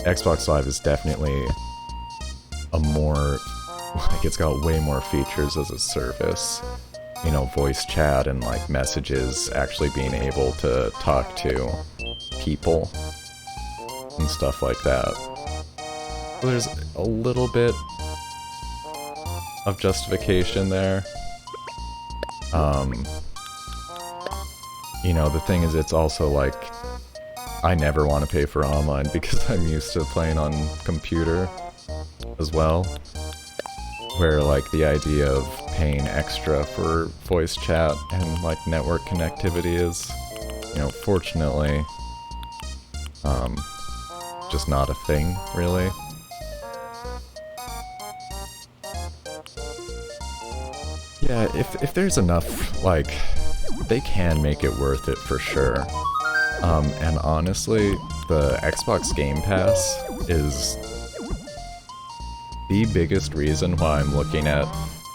Xbox Live is definitely a more, like, it's got way more features as a service. You know, voice chat and, like, messages, actually being able to talk to people and stuff like that. So there's a little bit of justification there. You know, the thing is, it's also like, I never want to pay for online because I'm used to playing on computer as well. Where, like, the idea of paying extra for voice chat and, like, network connectivity is, you know, fortunately, just not a thing, really. Yeah, if there's enough, like, they can make it worth it for sure. And honestly, the Xbox Game Pass is the biggest reason why I'm looking at,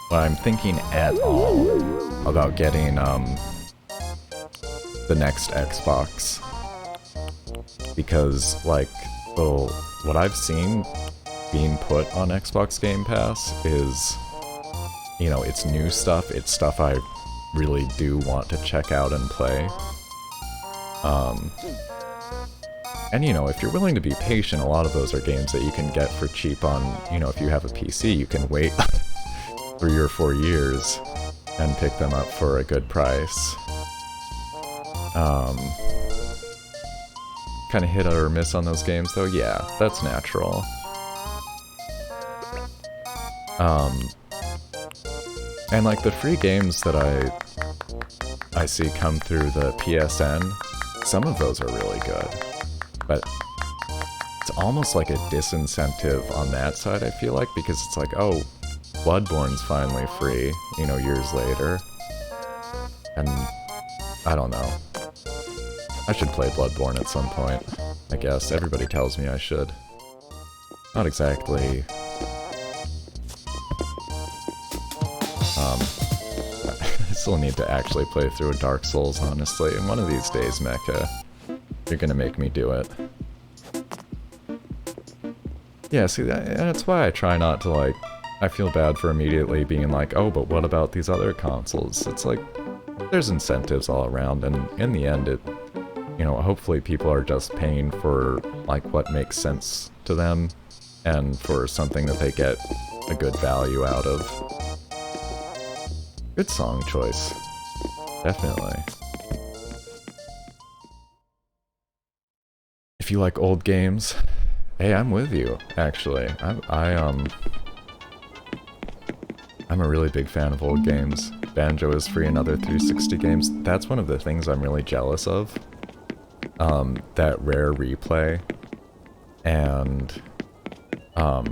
why I'm thinking at all about getting the next Xbox. Because, like, what I've seen being put on Xbox Game Pass is, you know, it's new stuff, it's stuff I really do want to check out and play. And you know, if you're willing to be patient, a lot of those are games that you can get for cheap on, you know, if you have a PC, you can wait 3 or 4 years and pick them up for a good price. Kind of hit or miss on those games though, yeah, that's natural. And like the free games that I see come through the PSN, some of those are really good. But it's almost like a disincentive on that side, I feel like, because it's like, oh, Bloodborne's finally free, you know, years later. And I don't know. I should play Bloodborne at some point, I guess. Everybody tells me I should. Not exactly. I still need to actually play through a Dark Souls, honestly. And one of these days, Mecha, you're gonna make me do it. Yeah, see, that's why I try not to, like, I feel bad for immediately being like, oh, but what about these other consoles? It's like, there's incentives all around, and in the end, it, you know, hopefully people are just paying for, like, what makes sense to them, and for something that they get a good value out of. Good song choice. Definitely. If you like old games, hey, I'm with you, actually. I'm a really big fan of old games. Banjo is free in other 360 games. That's one of the things I'm really jealous of. That Rare replay. And,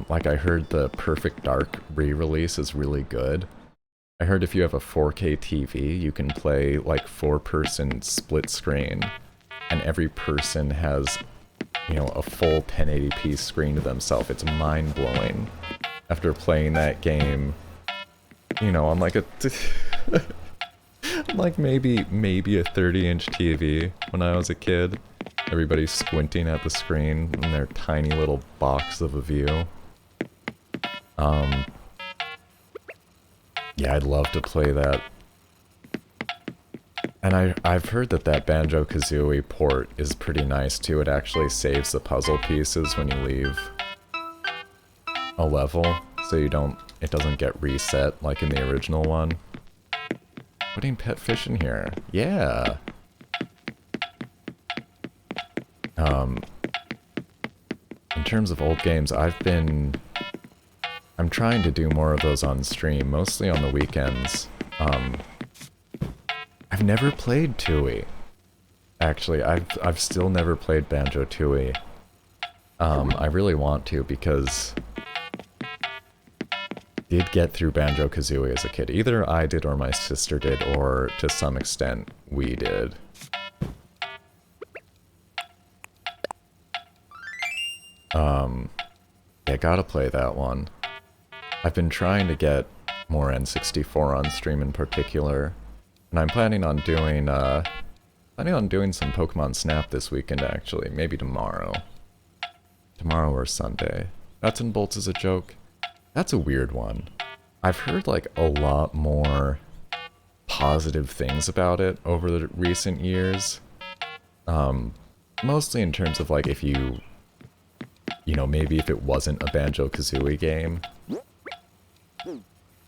like I heard the Perfect Dark re-release is really good. I heard if you have a 4K TV, you can play, like, 4-person split screen. And every person has, you know, a full 1080p screen to themselves. It's mind-blowing. After playing that game, you know, on like a like maybe a 30-inch TV when I was a kid. Everybody's squinting at the screen in their tiny little box of a view. Yeah, I'd love to play that. And I've heard that Banjo-Kazooie port is pretty nice too. It actually saves the puzzle pieces when you leave a level, so you don't, it doesn't get reset like in the original one. Putting pet fish in here. Yeah. In terms of old games, I'm trying to do more of those on stream, mostly on the weekends. I've never played Tooie. Actually, I've still never played Banjo-Tooie. I really want to because did get through Banjo-Kazooie as a kid. Either I did or my sister did, or to some extent we did. Yeah, gotta play that one. I've been trying to get more N64 on stream in particular, and I'm planning on doing some Pokemon Snap this weekend actually, maybe tomorrow. Tomorrow or Sunday. Nuts and Bolts is a joke. That's a weird one. I've heard like a lot more positive things about it over the recent years. Mostly in terms of like if you know, maybe if it wasn't a Banjo-Kazooie game.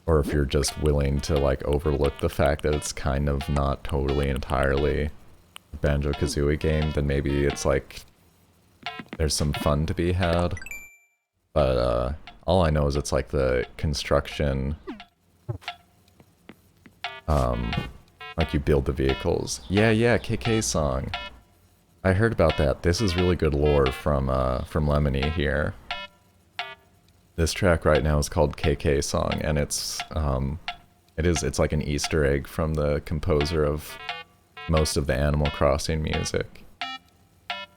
Or if you're just willing to like overlook the fact that it's kind of not totally entirely a Banjo-Kazooie game, then maybe it's like there's some fun to be had. But all I know is it's like the construction, like you build the vehicles. Yeah, KK song. I heard about that. This is really good lore from Lemony here. This track right now is called KK Song, and it's like an Easter egg from the composer of most of the Animal Crossing music.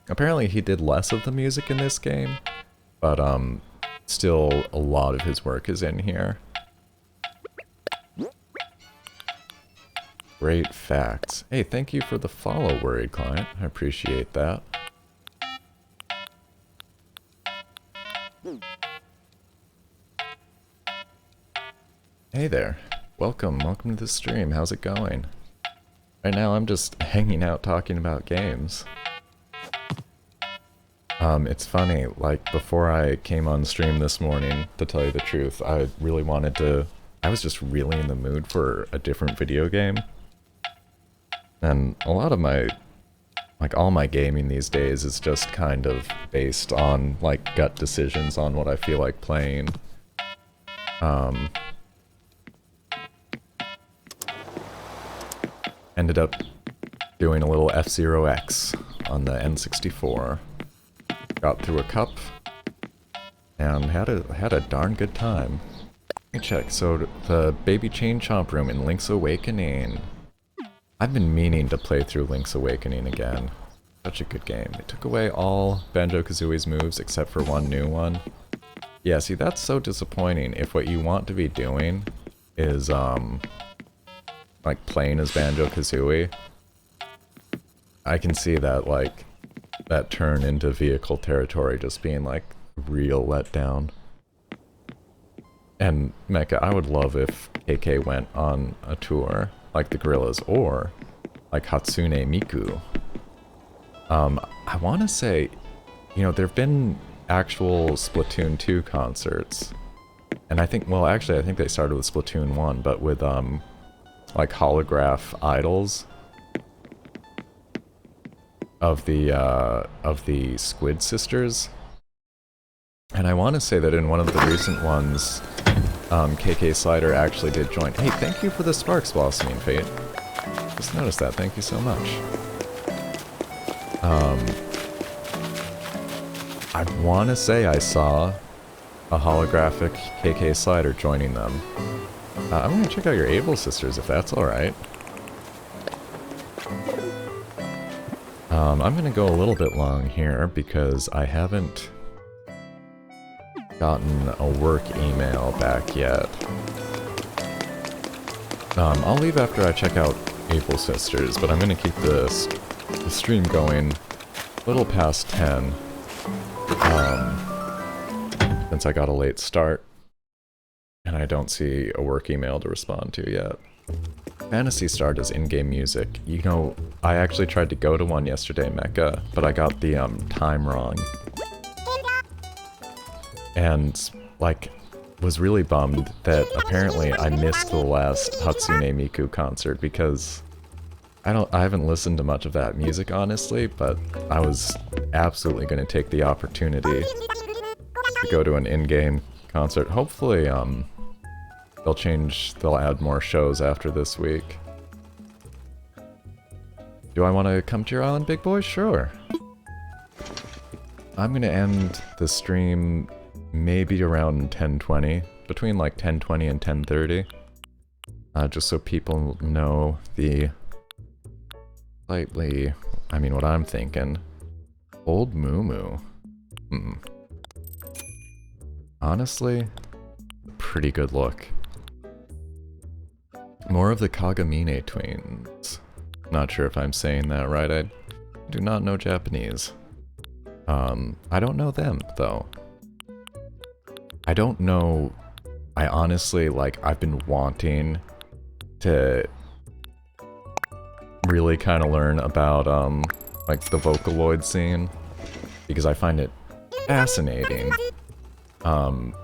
Apparently he did less of the music in this game, but still a lot of his work is in here. Great facts. Hey, thank you for the follow, Worried Client. I appreciate that. Hey there. Welcome to the stream. How's it going? Right now I'm just hanging out talking about games. It's funny, like before I came on stream this morning, to tell you the truth, I was just really in the mood for a different video game. And a lot of all my gaming these days is just kind of based on, like, gut decisions on what I feel like playing. Ended up doing a little F-Zero X on the N64. Got through a cup, and had a darn good time. Let me check, so the Baby Chain Chomp Room in Link's Awakening. I've been meaning to play through Link's Awakening again. Such a good game. It took away all Banjo-Kazooie's moves except for one new one. Yeah, see, that's so disappointing. If what you want to be doing is, like, playing as Banjo-Kazooie, I can see that, like, that turn into vehicle territory just being, like, real letdown. And Mecha, I would love if KK went on a tour like the Gorillas or like Hatsune Miku. I want to say, you know, there have been actual Splatoon 2 concerts. And I think, well, actually, I think they started with Splatoon 1, but with, like, holograph idols of the Squid Sisters. And I want to say that in one of the recent ones, KK Slider actually did join. Hey, thank you for the Sparks, Blossoming Fate. Just noticed that, thank you so much. I want to say I saw a holographic KK Slider joining them. I'm going to check out your Able Sisters if that's alright. I'm going to go a little bit long here because I haven't gotten a work email back yet. I'll leave after I check out Able Sisters, but I'm going to keep the stream going a little past 10. Since I got a late start, and I don't see a work email to respond to yet. Phantasy Star does in-game music. You know, I actually tried to go to one yesterday, Mecha, but I got the time wrong. And, like, was really bummed that apparently I missed the last Hatsune Miku concert because I haven't listened to much of that music, honestly, but I was absolutely going to take the opportunity to go to an in-game concert. Hopefully, they'll add more shows after this week. Do I want to come to your island, big boy? Sure. I'm going to end the stream maybe around 10:20, between like 10:20 and 10:30, just so people know the slightly, I mean, what I'm thinking. Old Moo. Honestly, pretty good look. More of the Kagamine twins. Not sure if I'm saying that right. I do not know Japanese. I don't know them, though. I don't know. I honestly, like, I've been wanting to really kind of learn about, like, the Vocaloid scene, because I find it fascinating. And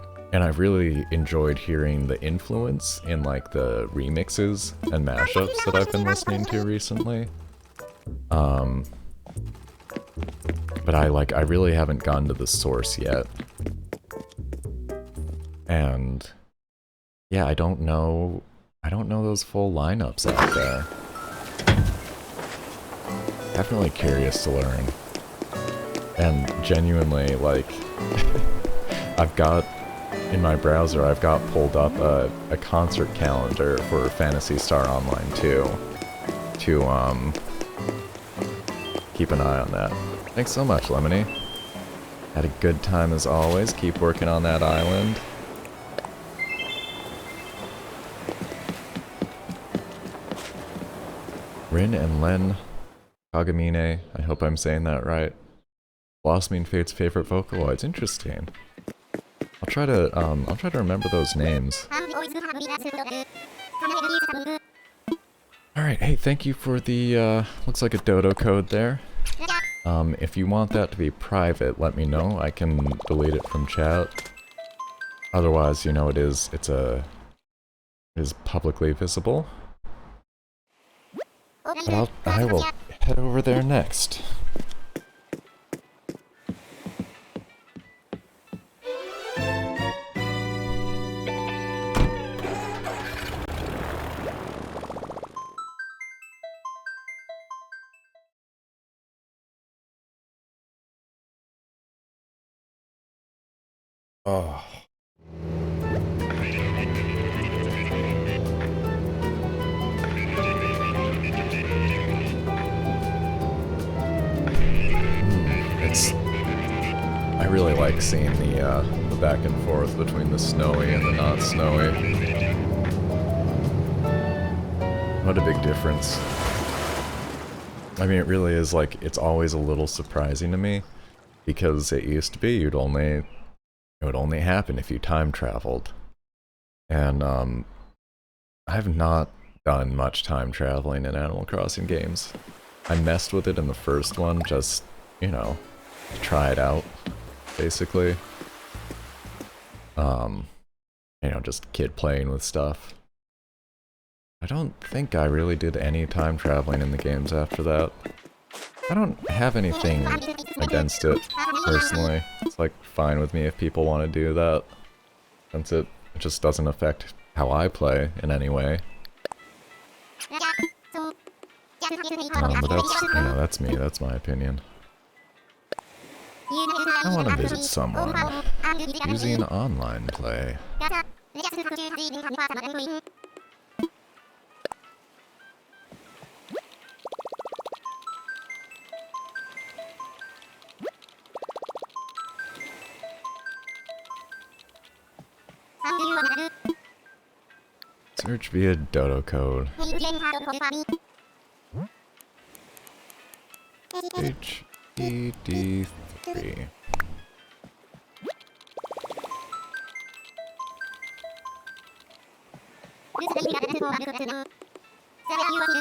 I've really enjoyed hearing the influence in, like, the remixes and mashups that I've been listening to recently. But I really haven't gotten to the source yet. And yeah, I don't know those full lineups out there. Definitely curious to learn. And genuinely, like, I've got, in my browser, I've got pulled up a concert calendar for Phantasy Star Online 2 to, keep an eye on that. Thanks so much, Lemony. Had a good time as always. Keep working on that island. Rin and Len Kagamine, I hope I'm saying that right. Blossoming Fate's favorite Vocaloids. Interesting. I'll try to remember those names. Alright, hey, thank you for the, looks like a dodo code there. If you want that to be private, let me know. I can delete it from chat. Otherwise, you know, it is publicly visible. But I will head over there next. Oh. I really like seeing the back and forth between the snowy and the not snowy. What a big difference. I mean, it really is, like, it's always a little surprising to me, because it used to be it would only happen if you time traveled. And I have not done much time traveling in Animal Crossing games. I messed with it in the first one, just, you know, to try it out, basically. You know, just kid playing with stuff. I don't think I really did any time traveling in the games after that. I don't have anything against it, personally. It's like fine with me if people want to do that, since it just doesn't affect how I play in any way. But that's, you know, that's me, that's my opinion. I want to visit someone using online play. Search via Dodo code. HED3.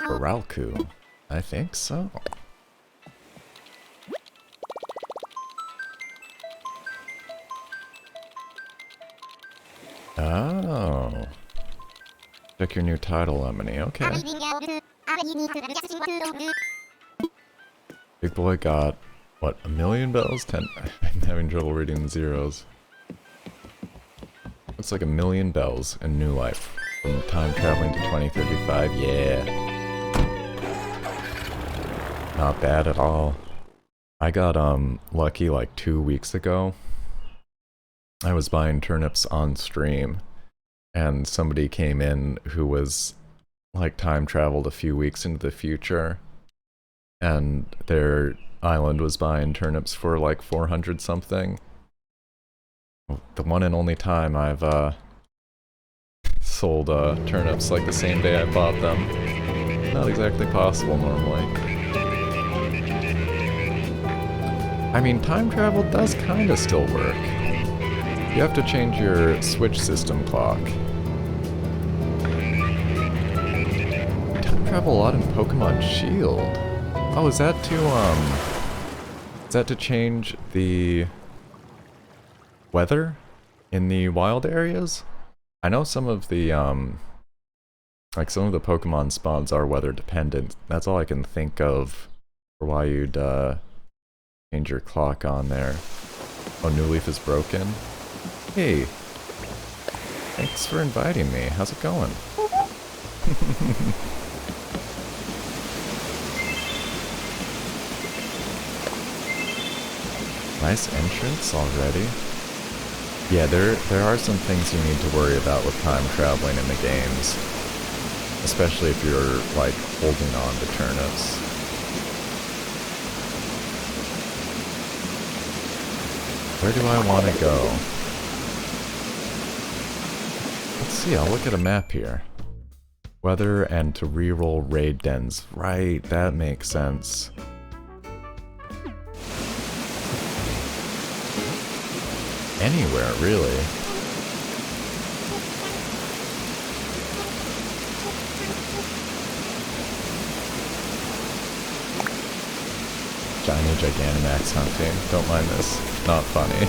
Baralku. I think so. Oh. Check your new title, Lemony. Okay. Big boy got, what, 1,000,000 bells? 10. I'm having trouble reading the zeros. Looks like 1,000,000 bells and new life. From time traveling to 2035. Yeah. Not bad at all. I got, lucky like 2 weeks ago. I was buying turnips on stream, and somebody came in who was, like, time traveled a few weeks into the future, and their island was buying turnips for, like, 400 something. The one and only time I've, sold, turnips, like, the same day I bought them. Not exactly possible normally. I mean, time travel does kinda still work. You have to change your Switch system clock. Time travel a lot in Pokemon Shield. Oh, is that to change the weather in the wild areas? I know some of the, like some of the Pokemon spawns are weather dependent. That's all I can think of for why you'd, change your clock on there. Oh, New Leaf is broken? Hey, thanks for inviting me. How's it going? Nice entrance already. Yeah, there are some things you need to worry about with time traveling in the games. Especially if you're, like, holding on to turnips. Where do I want to go? Let's see, I'll look at a map here. Weather and to reroll raid dens. Right, that makes sense. Anywhere, really. Shiny Gigantamax hunting. Don't mind this. Not funny.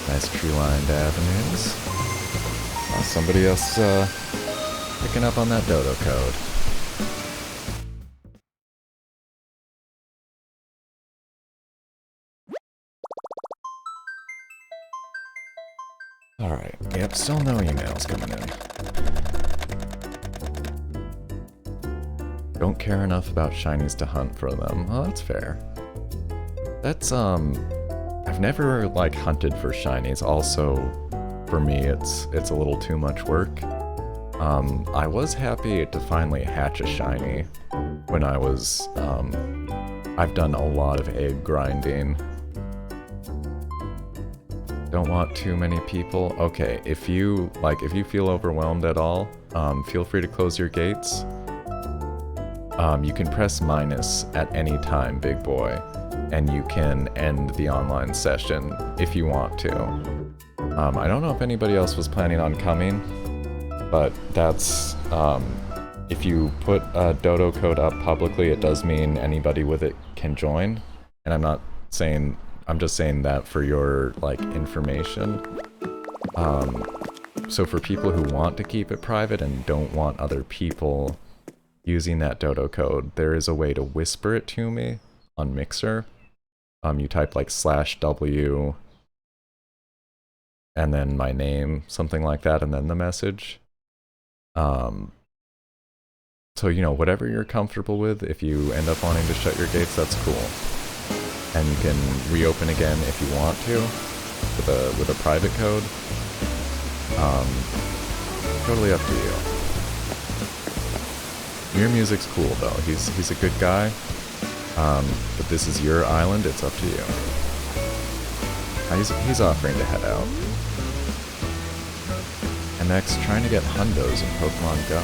Nice tree-lined avenues. Oh, somebody else picking up on that Dodo code. Alright, yep, still no emails coming in. Don't care enough about shinies to hunt for them. Oh, that's fair. That's, I've never, like, hunted for shinies. Also, for me, it's a little too much work. I was happy to finally hatch a shiny when I was, I've done a lot of egg grinding. Don't want too many people. Okay, if you feel overwhelmed at all, feel free to close your gates. You can press minus at any time, big boy. and you can end the online session if you want to. I don't know if anybody else was planning on coming, but that's, if you put a dodo code up publicly, it does mean anybody with it can join. And I'm just saying that for your, like, information. So for people who want to keep it private and don't want other people using that dodo code, there is a way to whisper it to me on Mixer. You type like /w and then my name, something like that, and then the message. So, you know, whatever you're comfortable with, if you end up wanting to shut your gates, that's cool. And you can reopen again if you want to, with a private code. Totally up to you. Your music's cool though. He's a good guy. But this is your island, it's up to you. He's offering to head out. MX trying to get hundos in Pokemon Go.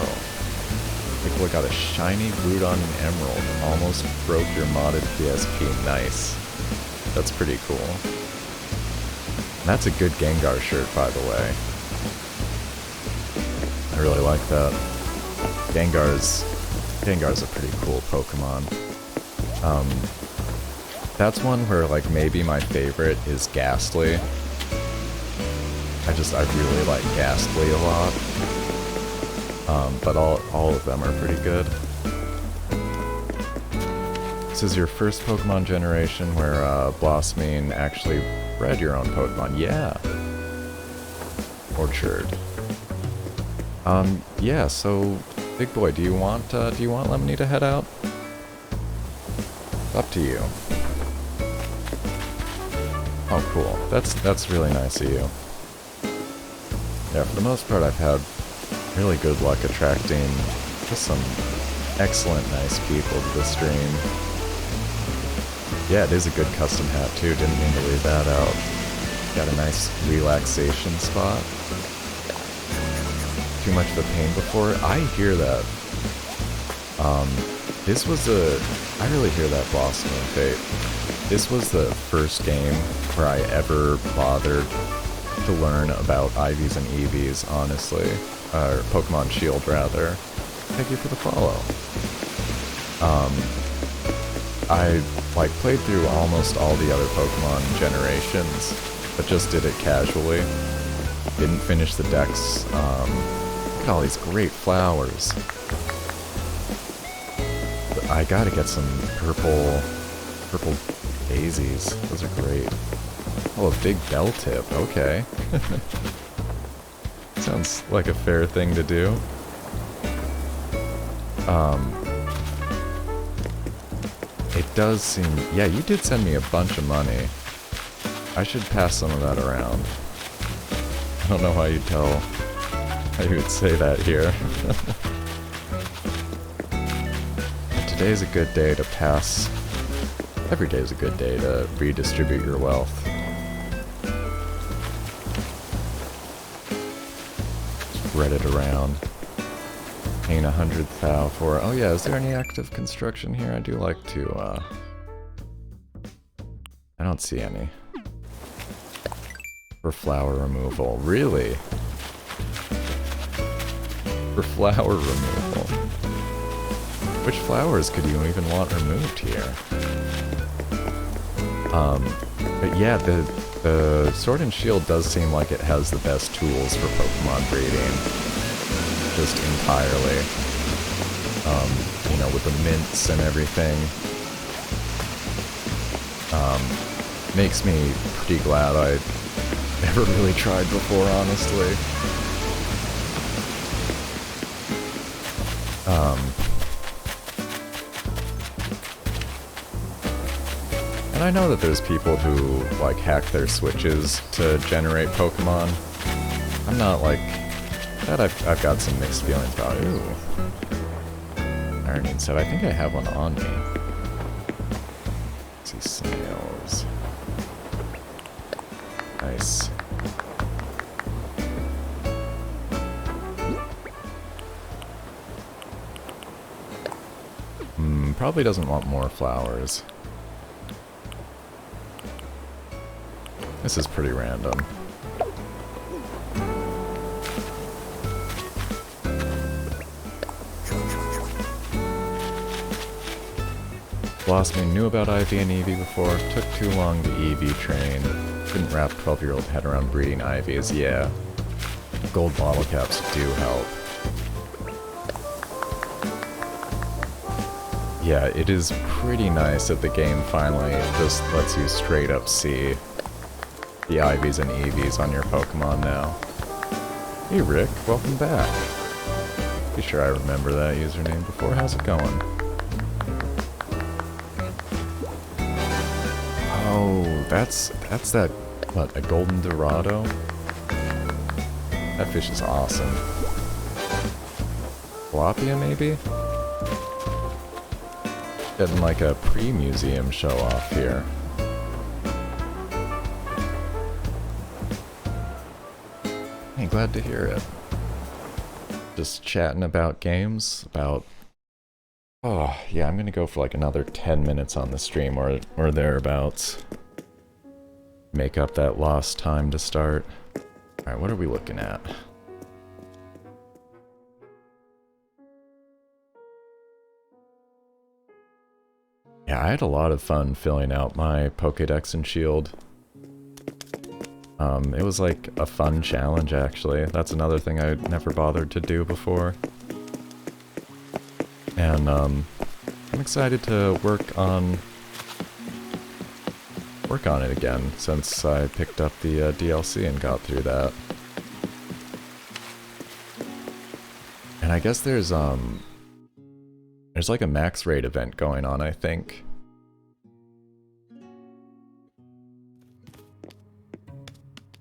People got a shiny Groudon and Emerald. Almost broke your modded PSP. Nice. That's pretty cool. And that's a good Gengar shirt, by the way. I really like that. Gengar's a pretty cool Pokemon. That's one where, like, maybe my favorite is Ghastly. I really like Ghastly a lot. But all of them are pretty good. This is your first Pokemon generation where, Blossoming actually bred your own Pokemon. Yeah. Orchard. Yeah, so, Big Boy, do you want Lemony to head out? Up to you. Oh, cool. That's really nice of you. Yeah, for the most part, I've had really good luck attracting just some excellent, nice people to the stream. Yeah, it is a good custom hat, too. Didn't mean to leave that out. Got a nice relaxation spot. Too much of a pain before? I hear that. I really hear that Blossoming Fate. This was the first game where I ever bothered to learn about IVs and EVs, honestly. Or Pokemon Shield, rather. Thank you for the follow. I, like, played through almost all the other Pokemon generations, but just did it casually. Didn't finish the decks. Look at all these great flowers. I gotta get some purple daisies. Those are great. Oh, a big bell tip. Okay. Sounds like a fair thing to do. It does seem... Yeah, you did send me a bunch of money. I should pass some of that around. I don't know how you would say that here. Today's a good day to pass. Every day is a good day to redistribute your wealth. Spread it around. Paying 100,000 for... Oh yeah, is there any active construction here? I do like to, I don't see any. For flower removal. Really? For flower removal. Which flowers could you even want removed here? But yeah, the Sword and Shield does seem like it has the best tools for Pokemon breeding. Just entirely. You know, with the mints and everything. Makes me pretty glad I never really tried before, honestly. And I know that there's people who, like, hack their switches to generate Pokemon. I'm not like... that I've got some mixed feelings about. Ooh. Ironing set. I think I have one on me. Let's see, snails. Nice. Probably doesn't want more flowers. This is pretty random. Blossoming knew about Ivy and Eevee before, took too long to Eevee train. Couldn't wrap 12-year-old head around breeding Ivies, yeah. Gold bottle caps do help. Yeah, it is pretty nice that the game finally just lets you straight up see the Ivies and Eevees on your Pokemon now. Hey Rick, welcome back. Be sure I remember that username before. How's it going? Oh, that's that, what, a Golden Dorado? That fish is awesome. Tilapia, maybe? Getting like a pre-museum show-off here. Hey, glad to hear it. Just chatting about games, about... Oh, yeah, I'm gonna go for like another 10 minutes on the stream or thereabouts. Make up that lost time to start. Alright, what are we looking at? Yeah, I had a lot of fun filling out my Pokédex and Shield. It was like a fun challenge, actually. That's another thing I never bothered to do before. And, I'm excited to work on it again, since I picked up the DLC and got through that. And I guess there's like a max raid event going on, I think.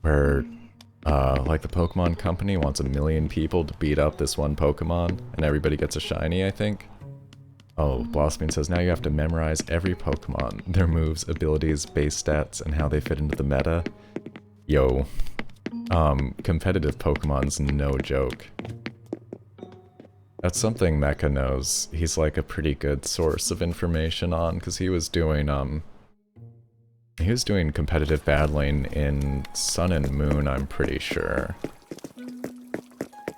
Where, like the Pokemon Company wants 1 million people to beat up this one Pokemon, and everybody gets a shiny, I think. Oh, Blossoming says now you have to memorize every Pokemon, their moves, abilities, base stats, and how they fit into the meta. Yo. Competitive Pokemon's no joke. That's something Mecha knows. He's like a pretty good source of information on, because he was doing competitive battling in Sun and Moon, I'm pretty sure.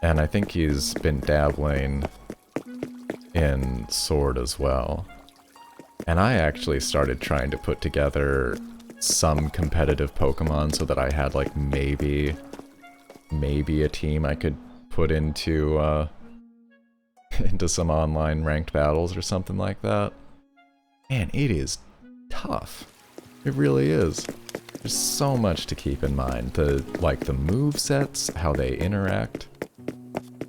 And I think he's been dabbling in Sword as well. And I actually started trying to put together some competitive Pokemon so that I had like maybe a team I could put into into some online ranked battles or something like that. Man, it is tough. It really is. There's so much to keep in mind. The movesets, how they interact.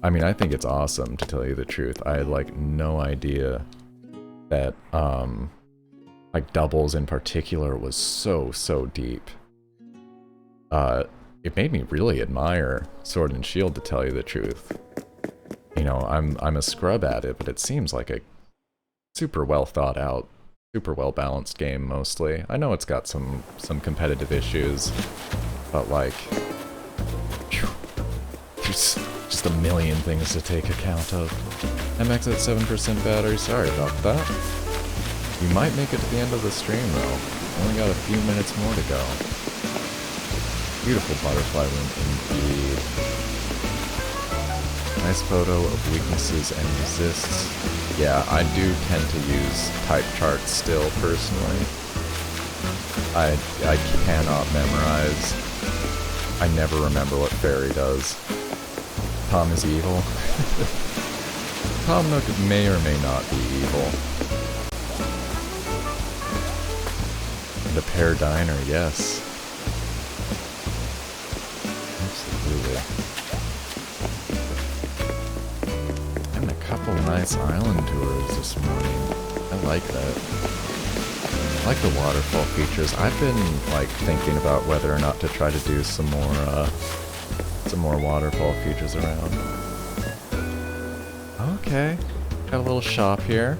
I mean, I think it's awesome, to tell you the truth. I had like no idea that like doubles in particular was so deep. It made me really admire Sword and Shield, to tell you the truth. You know, I'm a scrub at it, but it seems like a super well thought out, super well balanced game mostly. I know it's got some competitive issues, but like, there's just a million things to take account of. MX at 7% battery, sorry about that. You might make it to the end of the stream though. Only got a few minutes more to go. Beautiful butterfly room indeed. Nice photo of weaknesses and resists. Yeah, I do tend to use type charts still, personally. I cannot memorize. I never remember what fairy does. Tom is evil. Tom Nook may or may not be evil. And a pear diner, yes. Absolutely. And a couple nice island tours this morning. I like that. I like the waterfall features. I've been like thinking about whether or not to try to do some more waterfall features around. Okay, got a little shop here.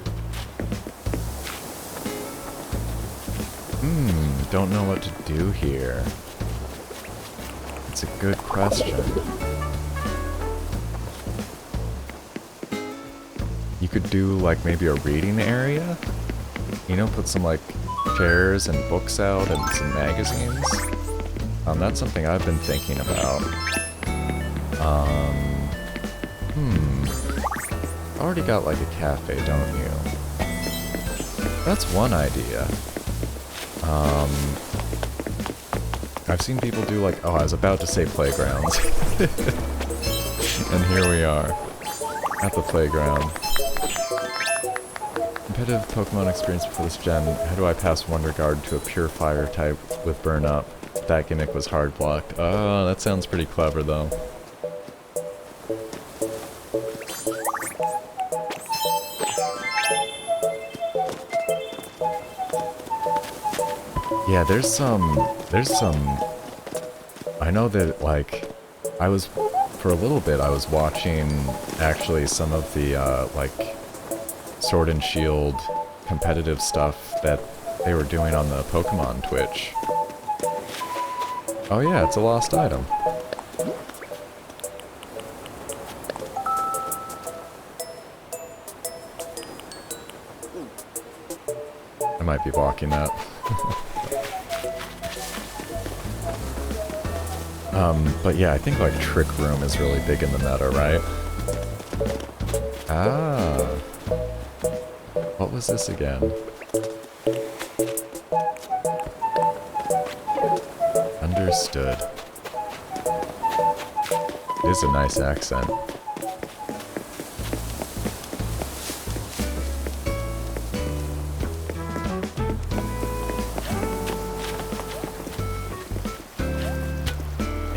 Don't know what to do here. It's a good question. You could do like maybe a reading area? You know, put some like chairs and books out and some magazines? That's something I've been thinking about. Already got like a cafe, don't you? That's one idea. I've seen people do like, oh, I was about to say playgrounds. And here we are, at the playground. Competitive Pokemon experience before this gen. How do I pass Wonder Guard to a pure fire type with burn up? That gimmick was hard blocked. Oh, that sounds pretty clever though. Yeah, there's some, I know that, like, for a little bit, I was watching, actually, some of the, like, Sword and Shield competitive stuff that they were doing on the Pokemon Twitch. Oh yeah, it's a lost item. I might be blocking that. But yeah, I think like Trick Room is really big in the meta, right? Ah. What was this again? Understood. It is a nice accent.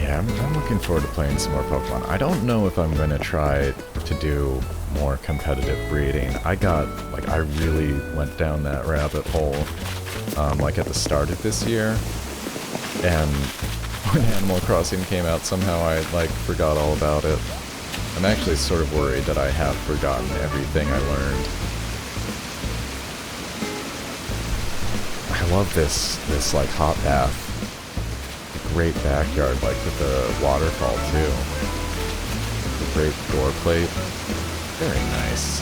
I'm looking forward to playing some more Pokemon. I don't know if I'm going to try to do more competitive breeding. I really went down that rabbit hole, like at the start of this year. And when Animal Crossing came out, somehow I, like, forgot all about it. I'm actually sort of worried that I have forgotten everything I learned. I love this like, hot bath. Great backyard, like with the waterfall too. The great door plate. Very nice.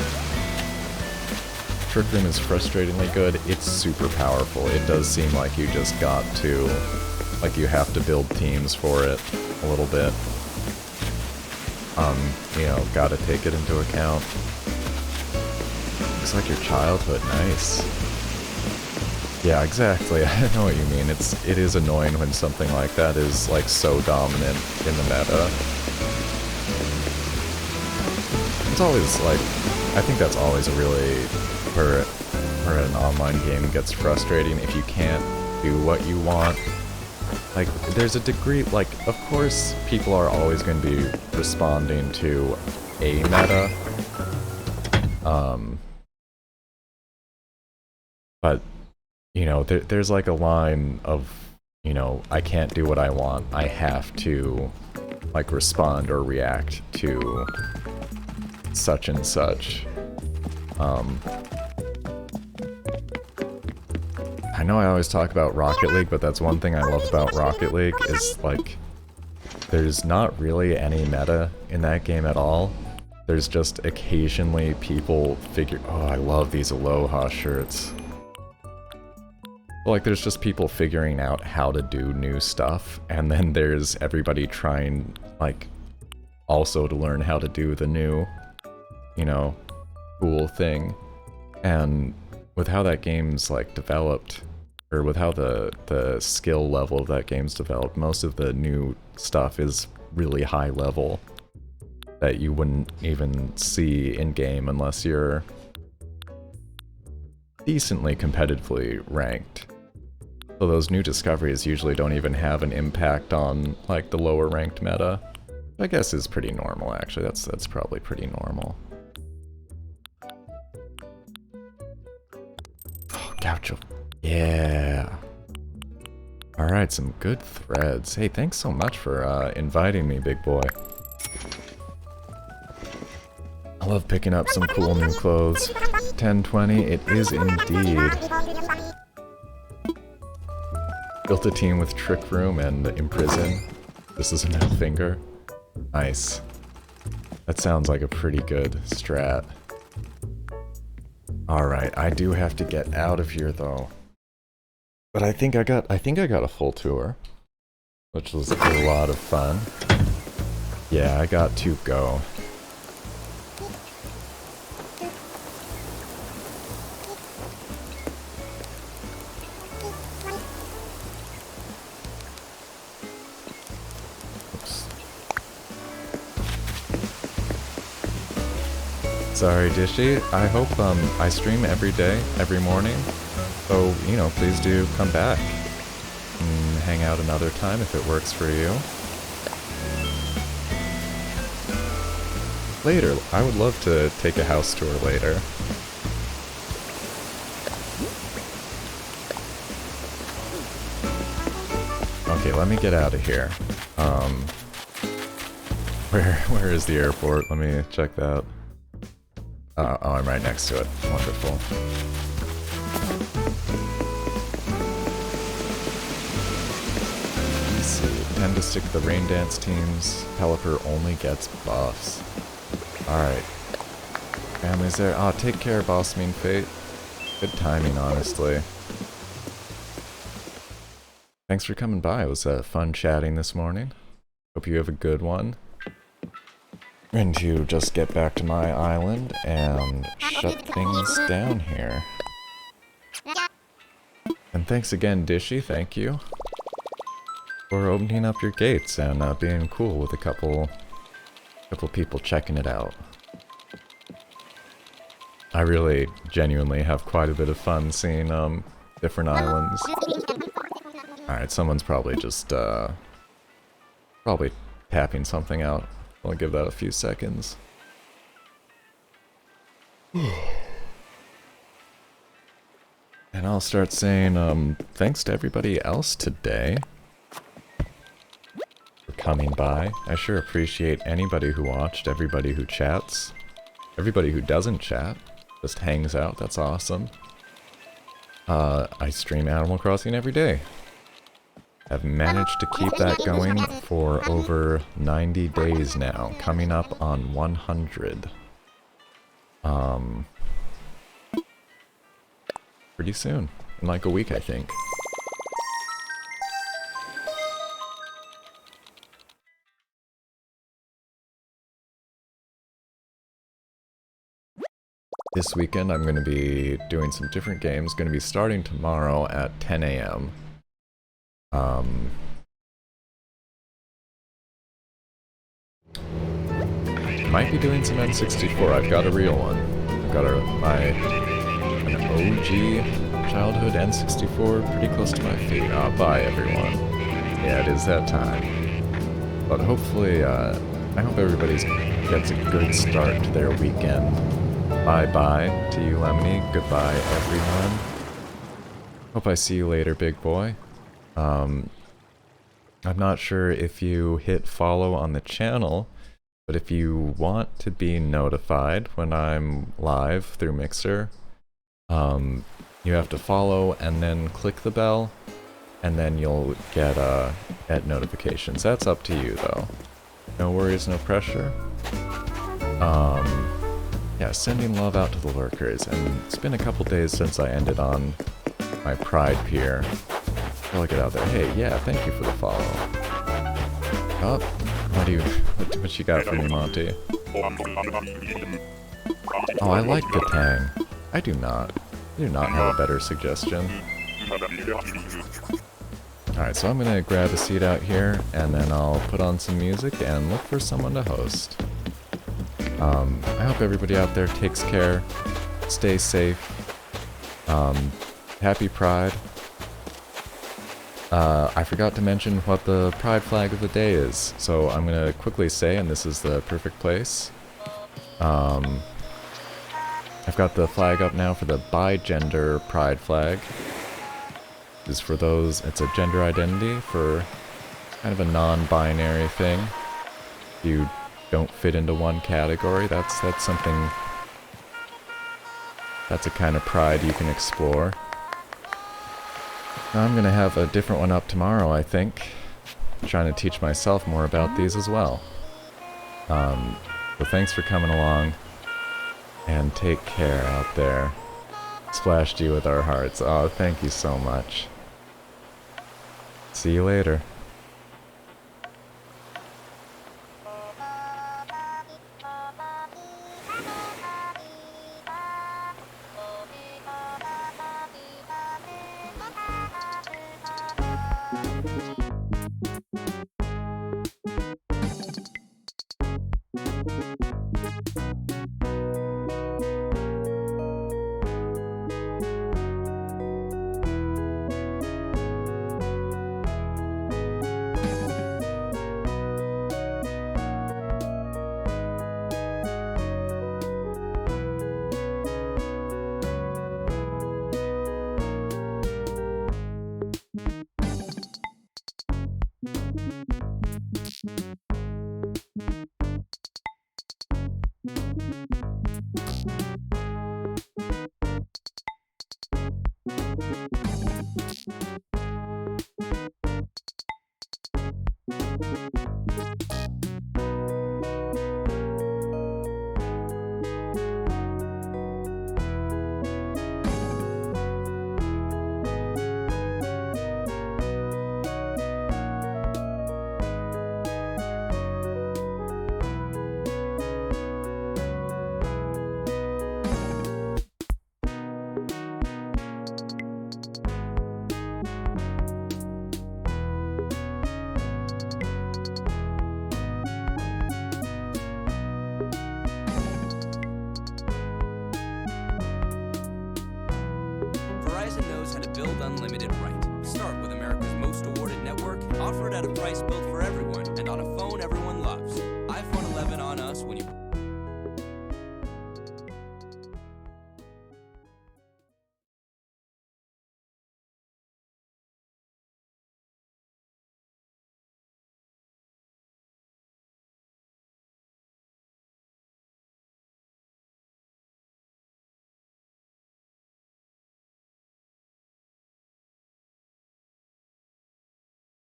Trick Room is frustratingly good. It's super powerful. It does seem like you just got to, like you have to build teams for it a little bit. You know, gotta take it into account. Looks like your childhood, nice. Yeah, exactly. I know what you mean. It is annoying when something like that is like so dominant in the meta. It's always like, I think that's always really where an online game gets frustrating if you can't do what you want. Like, there's a degree, like, of course people are always going to be responding to a meta. But you know, there's like a line of, you know, I can't do what I want. I have to, like, respond or react to such and such. I know I always talk about Rocket League, but that's one thing I love about Rocket League is, like, there's not really any meta in that game at all. There's just occasionally people oh, I love these Aloha shirts. Like, there's just people figuring out how to do new stuff, and then there's everybody trying, like, also to learn how to do the new, you know, cool thing. And with how that game's, like, developed, or with how the skill level of that game's developed, most of the new stuff is really high level that you wouldn't even see in-game unless you're decently competitively ranked. So those new discoveries usually don't even have an impact on, like, the lower ranked meta. I guess is pretty normal, actually. That's probably pretty normal. Oh, Gaucho. Yeah. Alright, some good threads. Hey, thanks so much for inviting me, big boy. I love picking up some cool new clothes. 1020, it is indeed. Built a team with Trick Room and Imprison. This is a finger. Nice. That sounds like a pretty good strat. Alright, I do have to get out of here though. But I think I got a full tour. which was a lot of fun. Yeah, I got to go. Sorry, Dishy. I hope I stream every day, every morning. So, you know, please do come back and hang out another time if it works for you. Later. I would love to take a house tour later. Okay, let me get out of here. Where is the airport? Let me check that. Oh, I'm right next to it. Wonderful. Let's see. Tend to stick to the rain dance teams. Pelipper only gets buffs. Alright. Family's there. Oh, take care, Boss Mean Fate. Good timing, honestly. Thanks for coming by. It was fun chatting this morning. Hope you have a good one. I'm going to just get back to my island and shut things down here. And thanks again, Dishy, thank you for opening up your gates and being cool with a couple people checking it out. I really genuinely have quite a bit of fun seeing different islands. Alright, someone's probably just probably tapping something out. I'll give that a few seconds. And I'll start saying thanks to everybody else today for coming by. I sure appreciate anybody who watched, everybody who chats, everybody who doesn't chat, just hangs out. That's awesome. I stream Animal Crossing every day. I've managed to keep that going for over 90 days now, coming up on 100. Pretty soon, in like a week, I think. This weekend I'm going to be doing some different games, going to be starting tomorrow at 10 a.m. Might be doing some N64. I've got a real one. I've got an OG childhood N64 pretty close to my feet. Bye everyone. Yeah, it is that time. But hopefully, I hope everybody gets a good start to their weekend. Bye-bye to you, Lemony. Goodbye, everyone. Hope I see you later, big boy. I'm not sure if you hit follow on the channel, but if you want to be notified when I'm live through Mixer, you have to follow and then click the bell, and then you'll get notifications. That's up to you, though. No worries, no pressure. Yeah, sending love out to the lurkers, and it's been a couple days since I ended on my Pride Pier. I'll get out there. Hey, yeah, thank you for the follow. Oh, what you got for me, Monty? Oh, I like Gatang. I do not. I do not have a better suggestion. Alright, so I'm gonna grab a seat out here, and then I'll put on some music and look for someone to host. I hope everybody out there takes care, stay safe, happy Pride. I forgot to mention what the pride flag of the day is, so I'm gonna quickly say, and this is the perfect place. I've got the flag up now for the bi-gender pride flag. This is for those, it's a gender identity for kind of a non-binary thing. If you don't fit into one category, that's something, that's a kind of pride you can explore. I'm gonna have a different one up tomorrow, I think. I'm trying to teach myself more about these as well. So thanks for coming along, and take care out there. Splashed you with our hearts. Oh, thank you so much. See you later. Verizon knows how to build unlimited right. Start with America's most awarded network, offered at a price built for everyone and on a phone everyone loves.